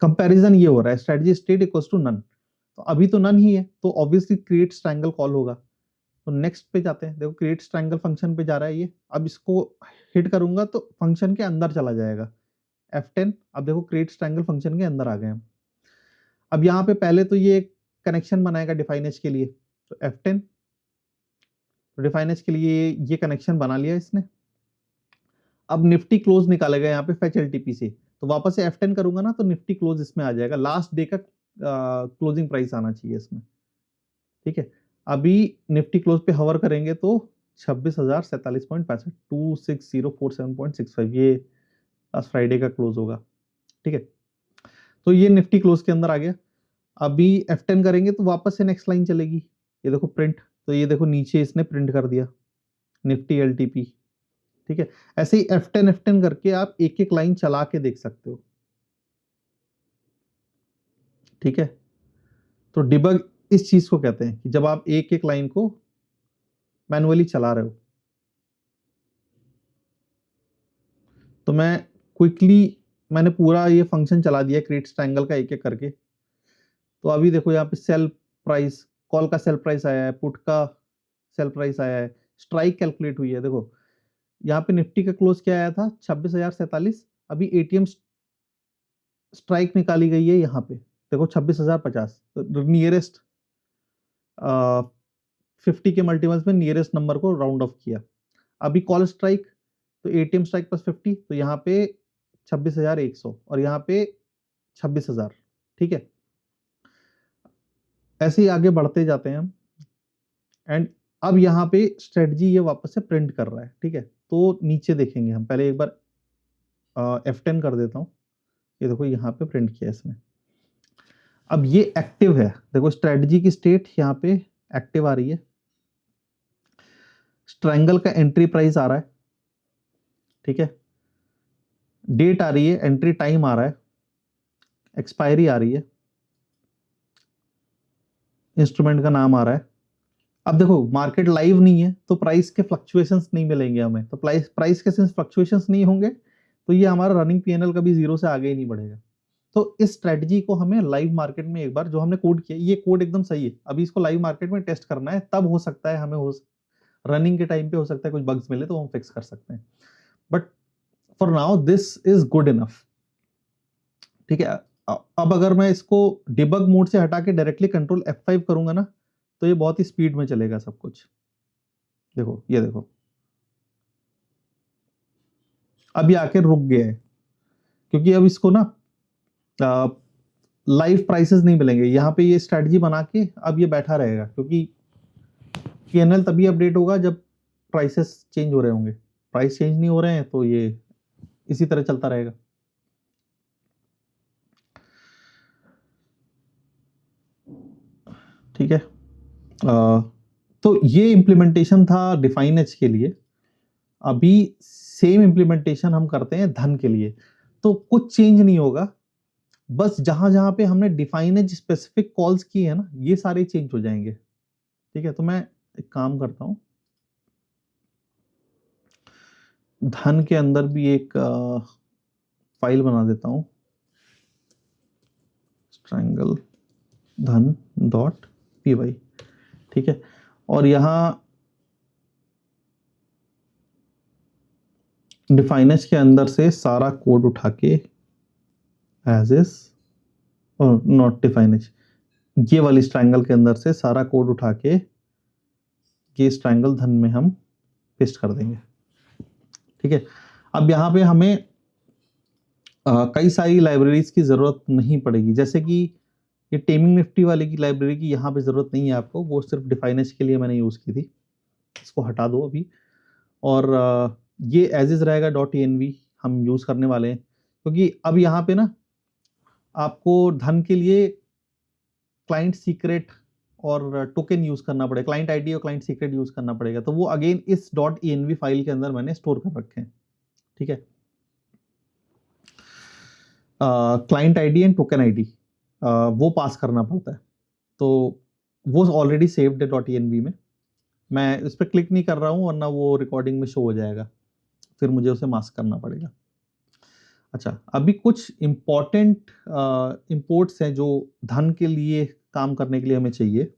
कंपैरिजन ये हो रहा है strategy state equals to none. तो अभी तो नन ही है, तो ऑब्वियसली क्रिएट ट्रायंगल कॉल होगा। तो नेक्स्ट पे जाते हैं, देखो क्रिएट ट्रायंगल फंक्शन पे जा रहा है ये। अब इसको हिट करूंगा तो फंक्शन के अंदर चला जाएगा F10। अब देखो क्रिएट ट्रायंगल फंक्शन के अंदर आ गए हम। अब यहाँ पे पहले तो ये कनेक्शन बनाएगा डिफाइन एज के लिए, तो F10 डिफाइन एज के लिए ये कनेक्शन बना लिया इसने। अब निफ्टी क्लोज निकालेगा यहाँ पे फेच एलटीपी से, तो वापस से F10 करूंगा ना तो निफ्टी क्लोज इसमें आ जाएगा। लास्ट डे का क्लोजिंग प्राइस आना चाहिए इसमें। ठीक है, अभी निफ्टी क्लोज पे हवर करेंगे तो 26,047.65 26,047.65 ये लास्ट फ्राइडे का क्लोज होगा। ठीक है, तो ये निफ्टी क्लोज के अंदर आ गया। अभी F10 करेंगे तो वापस से नेक्स्ट लाइन चलेगी। ये देखो प्रिंट, तो ये देखो नीचे इसने प्रिंट कर दिया निफ्टी एलटीपी। ठीक है, ऐसे ही F10 करके आप एक एक लाइन चला के देख सकते हो। ठीक है, तो डिबग इस चीज को कहते हैं कि जब आप एक एक लाइन को मैनुअली चला रहे हो। तो मैं मैंने पूरा ये फंक्शन चला दिया क्रिएट ट्रायंगल का एक एक करके। तो अभी देखो यहाँ पे सेल प्राइस, कॉल का सेल प्राइस आया है, पुट का सेल प्राइस आया है, स्ट्राइक कैलकुलेट हुई है। देखो यहाँ पे निफ्टी का क्लोज क्या आया था 26,047। अभी एटीएम स्ट्राइक निकाली गई है यहाँ पे, देखो 26,050। तो नियरेस्ट 50 के मल्टीपल्स में नियरेस्ट नंबर को राउंड ऑफ किया। अभी कॉल स्ट्राइक, तो एटीएम स्ट्राइक प्लस 50, तो यहाँ पे 26,100 और यहाँ पे 26,000। ठीक है, ऐसे ही आगे बढ़ते जाते हैं हम। एंड अब यहाँ पे स्ट्रेटजी ये वापस से प्रिंट कर रहा है। ठीक है, तो नीचे देखेंगे हम, पहले एक बार F10 कर देता हूँ। ये देखो यहाँ पे प्रिंट किया इसने। अब ये एक्टिव है, देखो स्ट्रेटजी की स्टेट यहाँ पे एक्टिव आ रही है। ट्रायंगल का एंट्री प्राइस आ रहा है, ठीक है, डेट आ रही है, एंट्री टाइम आ रहा है, एक्सपायरी आ रही है, इंस्ट्रूमेंट का नाम आ रहा है। अब देखो मार्केट लाइव नहीं है तो प्राइस के फ्लक्चुएशंस नहीं मिलेंगे हमें, तो प्राइस के सिंस फ्लक्चुएशंस नहीं होंगे तो ये हमारा रनिंग पीएनएल कभी जीरो से आगे ही नहीं बढ़ेगा। तो इस स्ट्रेटजी को हमें लाइव मार्केट में एक बार जो हमने कोड किया, ये कोड एकदम सही है, अभी इसको लाइव मार्केट में टेस्ट करना है, तब हो सकता है हमें रनिंग के टाइम पे हो सकता है कुछ बग्स मिले तो हम फिक्स कर सकते हैं, but for now this is good enough, ठीक है। अब अगर मैं इसको डिबग मोड से हटा के डायरेक्टली कंट्रोल F5 करूंगा ना तो ये बहुत ही स्पीड में चलेगा सब कुछ। देखो ये देखो अब ये आके रुक गया है, क्योंकि अब इसको ना लाइव प्राइसेस नहीं मिलेंगे यहाँ पे, ये स्ट्रेटजी बना के अब ये बैठा रहेगा, क्योंकि पीएनएल तभी अपडेट होगा जब प्राइसेस चेंज हो रहे होंगे, प्राइस चेंज नहीं हो रहे हैं तो ये इसी तरह चलता रहेगा। ठीक है, तो ये इम्प्लीमेंटेशन था डिफाइन एज के लिए। अभी सेम इम्प्लीमेंटेशन हम करते हैं धन के लिए, तो कुछ चेंज नहीं होगा, बस जहां जहां पे हमने डिफाइन एज स्पेसिफिक कॉल्स की है ना ये सारे चेंज हो जाएंगे। ठीक है, तो मैं एक काम करता हूं, धन के अंदर भी एक फाइल बना देता हूं, ट्रायंगल धन डॉट py, ठीक है, और यहां डिफाइनच के अंदर से सारा कोड उठा के एज इज, और नॉट डिफाइनच, ये वाली ट्रायंगल के अंदर से सारा कोड उठा के ये ट्रायंगल धन में हम पेस्ट कर देंगे। ठीक है, अब यहाँ पे हमें कई सारी लाइब्रेरीज की जरूरत नहीं पड़ेगी, जैसे कि ये टेमिंग निफ्टी वाले की लाइब्रेरी की यहाँ पे जरूरत नहीं है आपको, वो सिर्फ डिफाइनच के लिए मैंने यूज की थी, इसको हटा दो अभी। और ये एज इज रहेगा .env हम यूज करने वाले हैं, क्योंकि अब यहाँ पे ना आपको धन के लिए क्लाइंट सीक्रेट और टोकन यूज करना पड़ेगा, क्लाइंट आईडी और क्लाइंट सीक्रेट यूज करना पड़ेगा, तो वो अगेन इस .env फाइल के अंदर मैंने स्टोर कर रखे हैं। ठीक है, client ID and token ID वो पास करना पड़ता है, तो वो ऑलरेडी सेव्ड है .env में, मैं इस पर क्लिक नहीं कर रहा हूँ वरना वो रिकॉर्डिंग में शो हो जाएगा, फिर मुझे उसे मास्क करना पड़ेगा। अच्छा, अभी कुछ इंपॉर्टेंट इंपोर्ट्स हैं जो धन के लिए काम करने के लिए हमें चाहिए।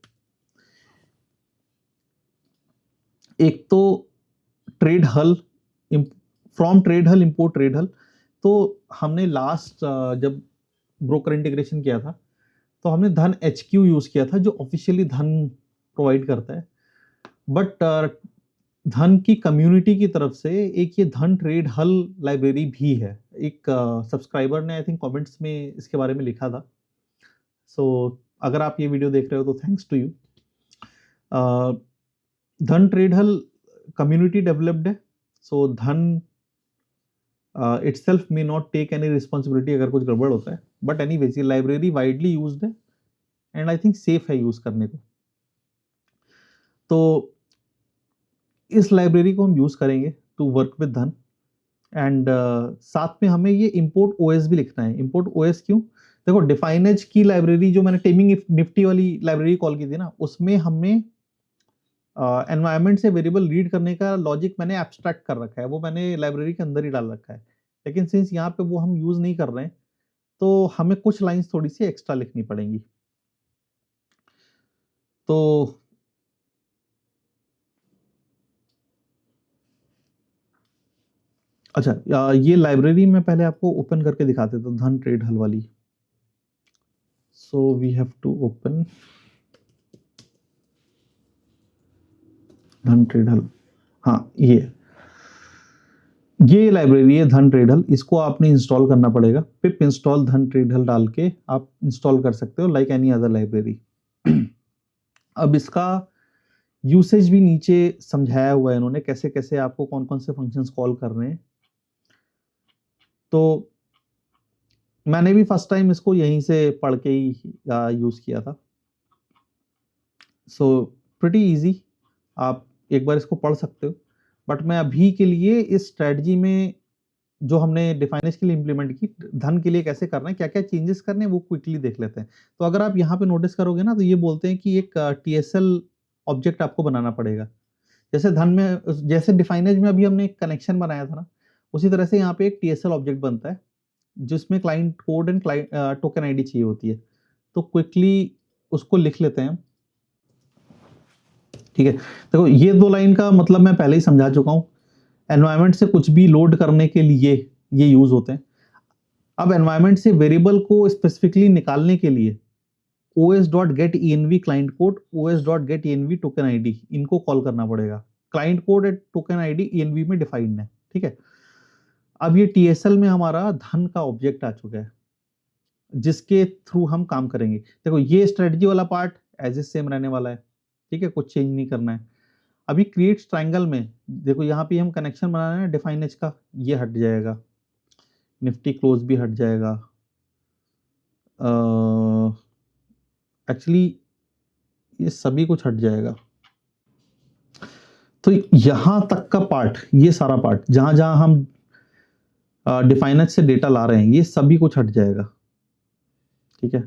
एक तो ट्रेड हल, फ्रॉम ट्रेड हल इंपोर्ट ट्रेड हल, तो हमने लास्ट जब ब्रोकर इंटीग्रेशन किया था तो हमने धन HQ यूज किया था जो ऑफिशियली धन प्रोवाइड करता है, बट धन की कम्युनिटी की तरफ से एक ये धन ट्रेड हल लाइब्रेरी भी है। एक सब्सक्राइबर ने आई थिंक कमेंट्स में इसके बारे में लिखा था, सो अगर आप ये वीडियो देख रहे हो तो थैंक्स टू यू। धन ट्रेड हल कम्युनिटी डेवलप्ड है, सो धन itself may not take any responsibility अगर कुछ गड़बड़ होता है, बट एनीवेज ये लाइब्रेरी वाइडली यूज्ड है एंड आई थिंक सेफ है यूज करने को। तो इस लाइब्रेरी को हम यूज करेंगे टू वर्क विद धन, एंड साथ में हमें ये इंपोर्ट ओएस भी लिखना है। इंपोर्ट ओएस क्यों? देखो डिफाइनज की लाइब्रेरी जो मैंने टेमिंग निफ्टी वाली लाइब्रेरी कॉल की थी ना, उसमें हमने एनवायरनमेंट से वेरिएबल रीड करने का लॉजिक मैंने एब्स्ट्रैक्ट कर रखा है, वो मैंने लाइब्रेरी के अंदर ही डाल रखा है, लेकिन सिंस यहाँ पे वो हम यूज नहीं कर रहे हैं तो हमें कुछ लाइंस थोड़ी सी एक्स्ट्रा लिखनी पड़ेंगी। तो अच्छा, ये लाइब्रेरी मैं पहले आपको ओपन करके दिखा देता हूँ, धन ट्रेड हल वाली। So we have to open Dhan Tradehull, हाँ ये लाइब्रेरी है धन ट्रेड हल, इसको आपने इंस्टॉल करना पड़ेगा, पिप इंस्टॉल धन ट्रेड हल डाल के आप इंस्टॉल कर सकते हो लाइक एनी अदर लाइब्रेरी। अब इसका यूसेज भी नीचे समझाया हुआ है इन्होंने, कैसे कैसे आपको कौन कौन से फंक्शंस कॉल कर रहे हैं। तो मैंने भी फर्स्ट टाइम इसको यहीं से पढ़ के ही यूज किया था, सो प्रिटी इजी। आप एक बार इसको पढ़ सकते हो, बट मैं अभी के लिए इस स्ट्रेटजी में जो हमने डिफाइनेज के लिए इंप्लीमेंट की, धन के लिए कैसे करना है, क्या-क्या चेंजेस करने हैं, वो क्विकली देख लेते हैं। तो अगर आप यहाँ पे नोटिस करोगे ना, तो ये बोलते हैं कि एक टीएसएल ऑब्जेक्ट आपको बनाना पड़ेगा। जैसे धन में जैसे डिफाइनेज में अभी हमने एक कनेक्शन बनाया था ना, उसी तरह से यहाँ पे एक टीएसएल ऑब्जेक्ट बनता है, जिसमें client code and token ID चाहिए होती है। तो क्विकली उसको लिख लेते हैं। ठीक है, देखो ये 2 लाइन का मतलब मैं पहले ही समझा चुका हूँ। एनवायरनमेंट से कुछ भी लोड करने के लिए ये यूज़ होते हैं। अब एनवायरनमेंट से वेरिएबल को स्पेसिफिकली निकालने के लिए os.getEnv client code, os.getEnv token ID, इनको कॉल करना पड़ेगा। Client code and token ID env में डिफाइंड है, ठीक है। अब ये टीएसएल में हमारा धन का ऑब्जेक्ट आ चुका है, जिसके थ्रू हम काम करेंगे। देखो ये स्ट्रेटजी वाला पार्ट एज इज सेम रहने वाला है, ठीक है, कुछ चेंज नहीं करना है। अभी क्रिएट ट्रायंगल में देखो यहाँ पे हम कनेक्शन बना रहे हैं डिफाइनेज का, ये हट जाएगा, निफ्टी क्लोज भी हट जाएगा। एक्चुअली ये सभी कुछ हट जाएगा। तो यहां तक का पार्ट, ये सारा पार्ट जहां जहां हम डिफाइनेज से डेटा ला रहे हैं, ये सभी कुछ हट जाएगा, ठीक है।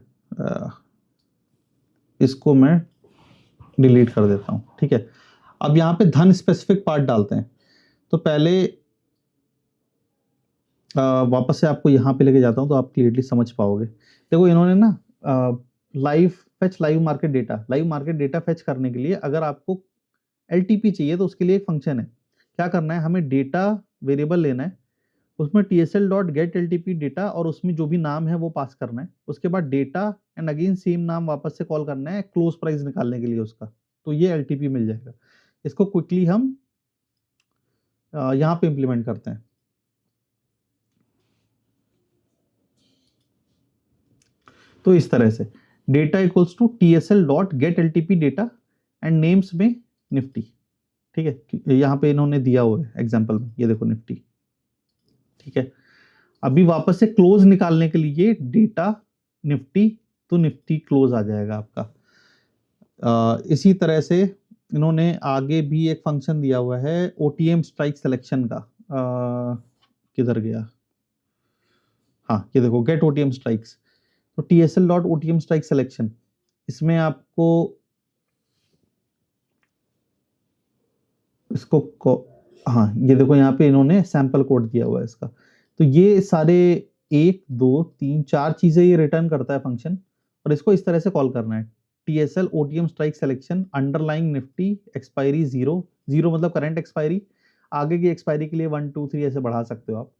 इसको मैं डिलीट कर देता हूं, ठीक है। अब यहाँ पे धन स्पेसिफिक पार्ट डालते हैं। तो पहले वापस से आपको यहाँ पे लेके जाता हूँ, तो आप क्लियरली समझ पाओगे। देखो इन्होंने ना लाइव मार्केट डेटा फेच करने के लिए अगर आपको एलटीपी चाहिए, तो उसके लिए एक फंक्शन है। क्या करना है, हमें डेटा वेरिएबल लेना है, उसमें tsl.getLTP डेटा और उसमें जो भी नाम है वो पास करना है। उसके बाद डेटा एंड अगेन सेम नाम वापस से कॉल करना है क्लोज प्राइस निकालने के लिए उसका, तो ये एलटीपी मिल जाएगा। इसको क्विकली हम यहाँ पे इंप्लीमेंट करते हैं। तो इस तरह से data equals to tsl.getLTP data and names में निफ्टी, ठीक है। यहाँ पे इन्होंने दिया हुआ है एग्जाम्पल में, ये देखो निफ्टी, ठीक है। अभी वापस से क्लोज निकालने के लिए डेटा निफ्टी, तो निफ्टी क्लोज आ जाएगा आपका। इसी तरह से इन्होंने आगे भी एक फंक्शन दिया हुआ है ओटीएम स्ट्राइक सिलेक्शन का। किधर गया, हाँ ये देखो गेट ओटीएम स्ट्राइक्स। तो tsl.otm स्ट्राइक सिलेक्शन, इसमें आपको इसको हाँ ये देखो यहाँ पे इन्होंने सैंपल कोड दिया हुआ है इसका। तो ये सारे 1 2 3 4 चीजें ये रिटर्न करता है फंक्शन, और इसको इस तरह से कॉल करना है। tsl otm strike selection underlying Nifty expiry 0 मतलब करंट एक्सपायरी, आगे की एक्सपायरी के लिए 1 2 3 ऐसे बढ़ा सकते हो आप।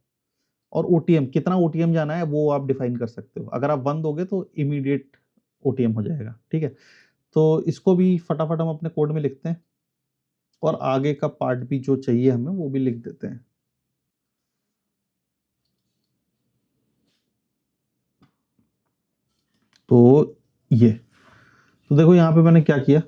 और ओटीएम कितना ओटीएम जाना है वो आप डिफाइन कर सकते हो। अगर आप 1 दोगे तो इमीडिएट ओटीएम हो जाएगा, ठीक है। तो इसको भी फटाफट हम अपने कोड में लिखते हैं, और आगे का पार्ट भी जो चाहिए हमें वो भी लिख देते हैं। तो ये, तो देखो यहाँ पे मैंने क्या किया,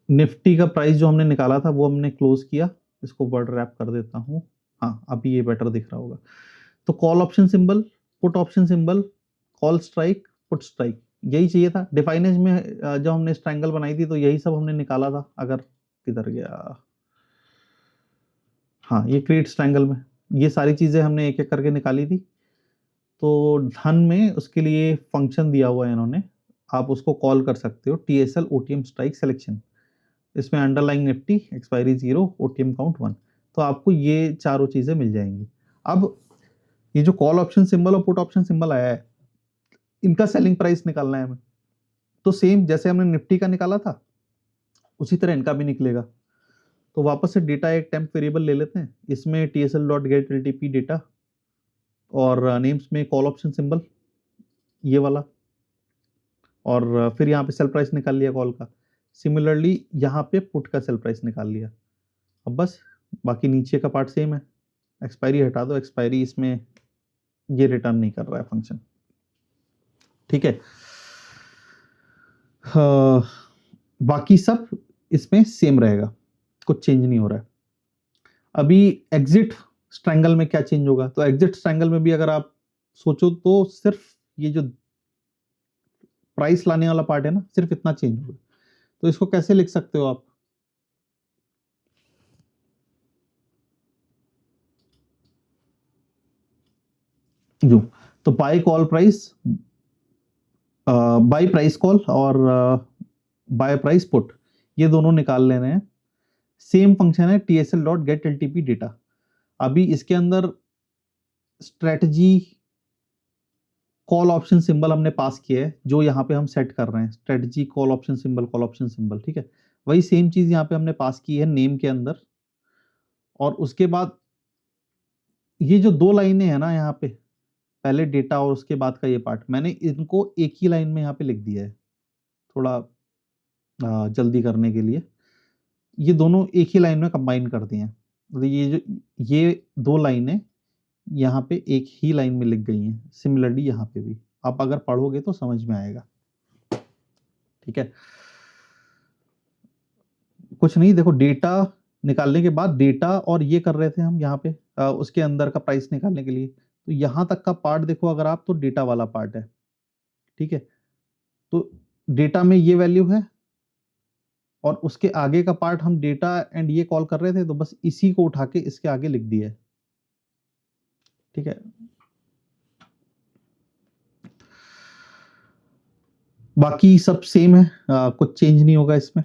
निफ्टी का प्राइस जो हमने निकाला था वो हमने क्लोज किया। इसको वर्ड रैप कर देता हूँ, हाँ अभी ये बेटर दिख रहा होगा। तो call option symbol, put option symbol, call strike, put strike, यही चाहिए था। डिफाइनेज में जब हमने ट्रायंगल बनाई थी तो यही सब हमने निकाला था। अगर किधर गया, हाँ ये क्रिएट ट्रायंगल में ये सारी चीजें हमने एक एक करके निकाली थी। तो धन में उसके लिए फंक्शन दिया हुआ है इन्होंने, आप उसको कॉल कर सकते हो tsl otm स्ट्राइक सिलेक्शन। इसमें underlying Nifty expiry 0 OTM count 1, तो आपको ये चारों चीजें मिल जाएंगी। अब ये जो कॉल ऑप्शन सिंबल और पुट ऑप्शन सिंबल आया है, इनका सेलिंग प्राइस निकालना है हमें। तो सेम जैसे हमने निफ्टी का निकाला था उसी तरह इनका भी निकलेगा। तो वापस से डेटा एक टेम्प वेरिएबल ले लेते हैं, इसमें tsl.getLTP डेटा और नेम्स में कॉल ऑप्शन सिंबल ये वाला, और फिर यहाँ पे सेल प्राइस निकाल लिया कॉल का। सिमिलरली यहाँ पे पुट का सेल प्राइस निकाल लिया। अब बस बाकी नीचे का पार्ट सेम है, एक्सपायरी हटा दो, एक्सपायरी इसमें ये रिटर्न नहीं कर रहा है फंक्शन, ठीक है। बाकी सब इसमें सेम रहेगा, कुछ चेंज नहीं हो रहा है। अभी एग्जिट ट्रायंगल में क्या चेंज होगा, तो एग्जिट ट्रायंगल में भी अगर आप सोचो तो सिर्फ ये जो प्राइस लाने वाला पार्ट है ना, सिर्फ इतना चेंज होगा। तो इसको कैसे लिख सकते हो आप, यूं, तो buy call price, buy price call और बाय प्राइस पुट, ये दोनों निकाल लेने हैं। सेम फंक्शन है TSL dot get LTP data. अभी इसके अंदर स्ट्रेटजी कॉल ऑप्शन सिंबल हमने पास किया है, जो यहाँ पे हम सेट कर रहे हैं, strategy call option symbol, call option symbol, ठीक है। वही सेम चीज यहाँ पे हमने पास की है नेम के अंदर। और उसके बाद ये जो दो लाइनें हैं ना यहाँ पे, पहले डेटा और उसके बाद का ये पार्ट, मैंने इनको एक ही लाइन में यहाँ पे लिख दिया है, थोड़ा जल्दी करने के लिए। ये दोनों एक ही लाइन में कंबाइन कर दिए हैं, तो ये दो लाइनें यहाँ पे एक ही लाइन में लिख गई हैं। सिमिलरली यहाँ पे भी आप अगर पढ़ोगे तो समझ में आएगा, ठीक है। कुछ नहीं, देखो डेटा निकालने के बाद, डेटा और ये कर रहे थे हम यहाँ पे उसके अंदर का प्राइस निकालने के लिए, तो यहाँ तक का पार्ट देखो अगर आप, तो डेटा वाला पार्ट है, ठीक है। तो डेटा में ये वैल्यू है और उसके आगे का पार्ट हम डेटा एंड ये कॉल कर रहे थे, तो बस इसी को उठा के इसके आगे लिख दिया है, ठीक है। बाकी सब सेम है, कुछ चेंज नहीं होगा इसमें।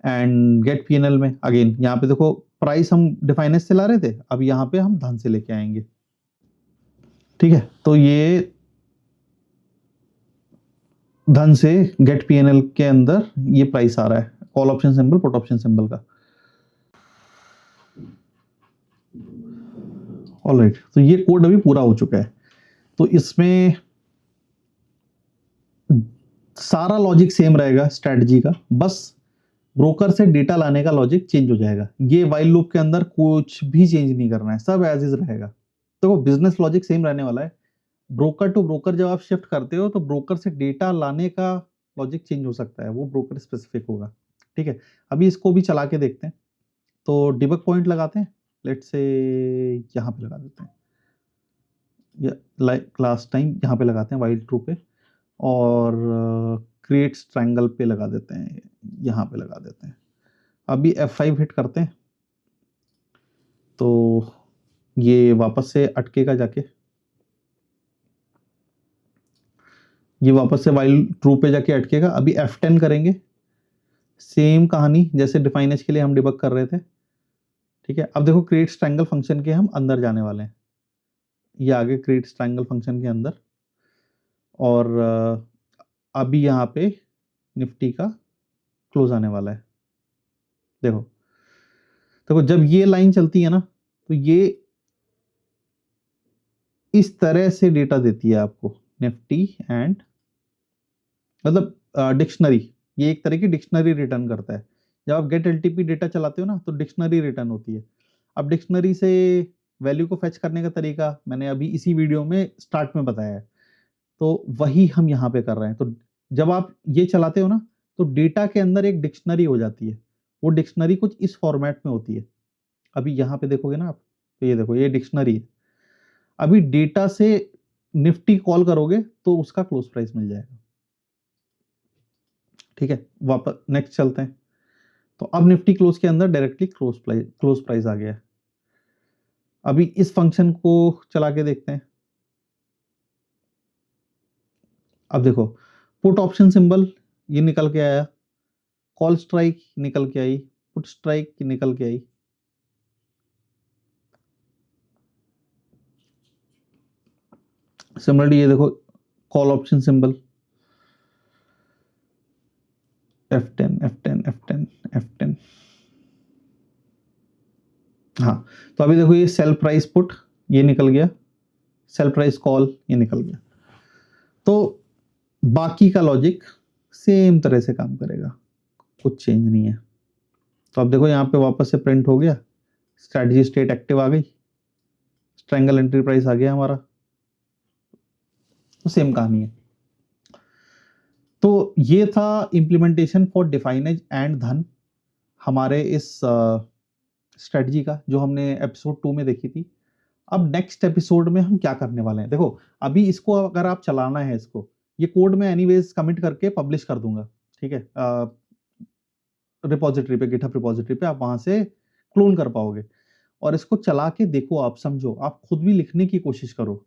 एंड गेट PNL में अगेन यहाँ पे देखो, प्राइस हम डिफाइनेंस से ला रहे थे, अब यहाँ पे हम धन से लेके आएंगे, ठीक है। तो ये धन से गेट PNL के अंदर ये प्राइस आ रहा है, call option symbol, put option symbol का। ऑलराइट, तो ये कोड अभी पूरा हो चुका है। तो इसमें सारा लॉजिक सेम रहेगा स्ट्रेटजी का, बस ब्रोकर से डेटा लाने का लॉजिक चेंज हो जाएगा। ये वाइल लूप के अंदर कुछ भी चेंज नहीं करना है, सब एज इज रहेगा। तो बिजनेस लॉजिक सेम रहने वाला है। ब्रोकर टू ब्रोकर जब आप शिफ्ट करते हो, तो ब्रोकर से डेटा लाने का लॉजिक चेंज हो सकता है, वो ब्रोकर स्पेसिफिक होगा, ठीक है। अभी इसको भी चला के देखते हैं। तो डिबग पॉइंट लगाते हैं, लेट्स से यहाँ पे लगा देते हैं, या लाइक लास्ट टाइम यहाँ पे लगाते हैं वाइल ट्रू पे, और क्रिएट ट्रायंगल पे लगा देते हैं, यहाँ पे लगा देते हैं। अभी F5 हिट करते हैं, तो ये वापस से अटकेगा जाके, ये वापस से वाइल ट्रू पे जाके अटकेगा। अभी F10 करेंगे, सेम कहानी जैसे डिफाइनेज के लिए हम डिबग कर रहे थे, ठीक है। अब देखो क्रिएट ट्रायंगल फंक्शन के हम अंदर जाने वाले हैं, ये आगे क्रिएट ट्रायंगल फंक्शन के अंदर, और अभी यहाँ पे निफ्टी का क्लोज आने वाला है। देखो देखो जब ये लाइन चलती है ना, तो ये इस तरह से डेटा देती है आपको, निफ्टी एंड, मतलब डिक्शनरी, ये एक तरह की डिक्शनरी रिटर्न करता है। जब आप गेट LTP डेटा चलाते हो ना, तो डिक्शनरी रिटर्न होती है। अब डिक्शनरी से वैल्यू को फेच करने का तरीका मैंने अभी इसी वीडियो में स्टार्ट में बताया है, तो वही हम यहाँ पे कर रहे हैं। तो जब आप ये चलाते हो ना, तो डेटा के अंदर एक डिक्शनरी हो जाती है, वो डिक्शनरी कुछ इस फॉर्मेट में होती है। अभी यहाँ पे देखोगे ना आप, तो ये देखो, ये डिक्शनरी है। अभी डेटा से निफ्टी कॉल करोगे तो उसका क्लोज प्राइस मिल जाएगा, ठीक है। वापस नेक्स्ट चलते हैं। तो अब निफ्टी क्लोज के अंदर डायरेक्टली क्लोज प्राइस आ गया है। अभी इस फंक्शन को चला के देखते हैं। अब देखो, पुट ऑप्शन सिंबल ये निकल के आया, कॉल स्ट्राइक निकल के आई, पुट स्ट्राइक निकल के आई। सिमिलरली ये देखो, call option symbol, F10 F10 F10 F10। हाँ, तो अभी देखो ये सेल प्राइस पुट ये निकल गया, सेल प्राइस कॉल ये निकल गया। तो बाकी का लॉजिक सेम तरह से काम करेगा, कुछ चेंज नहीं है। तो अब देखो यहाँ पे वापस से प्रिंट हो गया, स्ट्रेटजी स्टेट एक्टिव आ गई, ट्रायंगल एंट्री प्राइस आ गया हमारा, तो सेम कहानी है। तो ये था इम्प्लीमेंटेशन फॉर डिफाइनेज एंड धन, हमारे इस स्ट्रेटजी का, जो हमने एपिसोड 2 में देखी थी। अब नेक्स्ट एपिसोड में हम क्या करने वाले हैं, देखो अभी इसको अगर आप चलाना है, इसको ये कोड में एनीवेज कमिट करके पब्लिश कर दूंगा, ठीक है। रिपोजिटरी पे, गिटहब रिपोजिटरी पे आप वहां से क्लोन कर पाओगे। और इसको चला के देखो, आप समझो, आप खुद भी लिखने की कोशिश करो।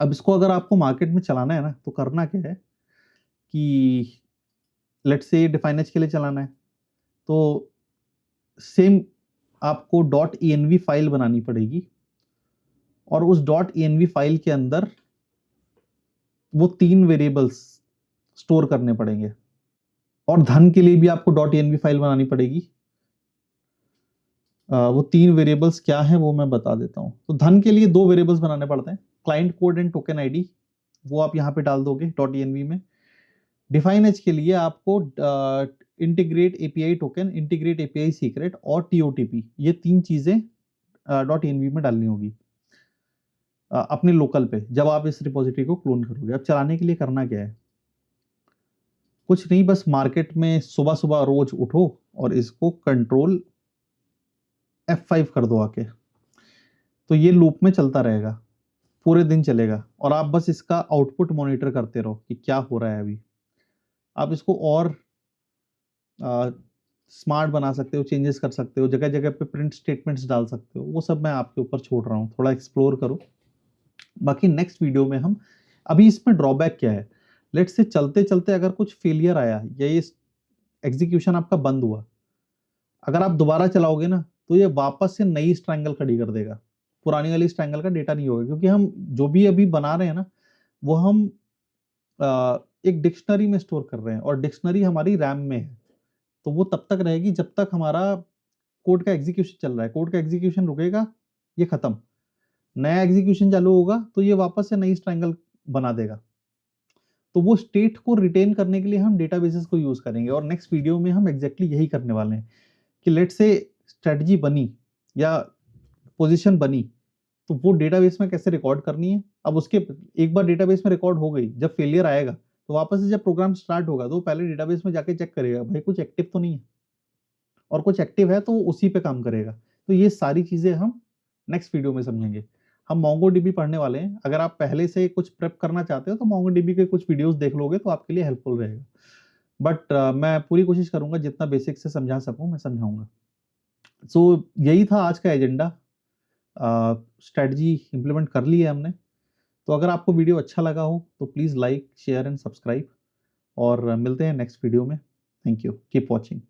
अब इसको अगर आपको मार्केट में चलाना है ना, तो करना क्या है कि लेट्स से डिफाइन एच के लिए चलाना है, तो सेम आपको डॉट env फाइल बनानी पड़ेगी, और उस डॉट env फाइल के अंदर वो 3 वेरिएबल्स स्टोर करने पड़ेंगे। और धन के लिए भी आपको डॉट env फाइल बनानी पड़ेगी। वो 3 वेरिएबल्स क्या हैं वो मैं बता देता हूं। तो धन के लिए 2 वेरिएबल्स बनाने पड़ते हैं, client code and token ID, वो आप यहां पे डाल दोगे डॉट env में। डिफाइन एच के लिए आपको integrate API token, integrate API secret और टीओटीपी, ये 3 चीजें डॉट env में डालनी होगी अपने लोकल पे, जब आप इस रिपोजिटरी को क्लोन करोगे। अब चलाने के लिए करना क्या है, कुछ नहीं, बस मार्केट में सुबह सुबह रोज उठो और इसको कंट्रोल F5 कर दो आके, तो ये लूप में चलता रहेगा, पूरे दिन चलेगा, और आप बस इसका आउटपुट मॉनिटर करते रहो कि क्या हो रहा है अभी। आप इसको और स्मार्ट बना सकते हो, चेंजेस कर सकते हो, जगह जगह पे प्रिंट स्टेटमेंट्स डाल सकते हो, वो सब मैं आपके ऊपर छोड़ रहा हूँ, थोड़ा एक्सप्लोर करो। बाकी नेक्स्ट वीडियो में हम, अभी इसमें ड्रॉबैक क्या है, लेट्स से चलते चलते अगर कुछ फेलियर आया या ये एग्जीक्यूशन आपका बंद हुआ, अगर आप दोबारा चलाओगे ना, तो ये वापस से नई स्ट्रैंगल खड़ी कर देगा, पुरानी वाली स्ट्रैंगल का डेटा नहीं होगा, क्योंकि हम जो भी अभी बना रहे हैं ना, वो हम एक डिक्शनरी में स्टोर कर रहे हैं, और डिक्शनरी हमारी रैम में है, तो वो तब तक रहेगी जब तक हमारा कोड का एग्जीक्यूशन चल रहा है। कोड का एग्जीक्यूशन रुकेगा, ये खत्म, नया एग्जीक्यूशन चालू होगा तो ये वापस से नई स्ट्रैंगल बना देगा। तो वो स्टेट को रिटेन करने के लिए हम डेटाबेसेस को यूज करेंगे, और नेक्स्ट वीडियो में हम एग्जैक्टली यही करने वाले हैं कि लेट से स्ट्रेटजी बनी या पोजीशन बनी, तो वो डेटाबेस में कैसे रिकॉर्ड करनी है। अब उसके एक बार डेटाबेस में रिकॉर्ड हो गई, जब फेलियर आएगा तो वापस से जब प्रोग्राम स्टार्ट होगा तो पहले डेटाबेस में जाके चेक करेगा भाई कुछ एक्टिव तो नहीं है, और कुछ एक्टिव है तो उसी पे काम करेगा। तो ये सारी चीजें हम नेक्स्ट वीडियो में समझेंगे। हम मोंगोडीबी पढ़ने वाले हैं, अगर आप पहले से कुछ प्रेप करना चाहते हो तो मोंगोडीबी के कुछ वीडियोस देख लोगे तो आपके लिए हेल्पफुल रहेगा। बट मैं पूरी कोशिश करूंगा जितना बेसिक से समझा सकूं मैं समझाऊंगा। सो यही था आज का एजेंडा। स्ट्रेटजी इंप्लीमेंट कर ली है हमने। तो अगर आपको वीडियो अच्छा लगा हो तो please like, share and subscribe, और मिलते हैं नेक्स्ट वीडियो में। Thank you, keep watching.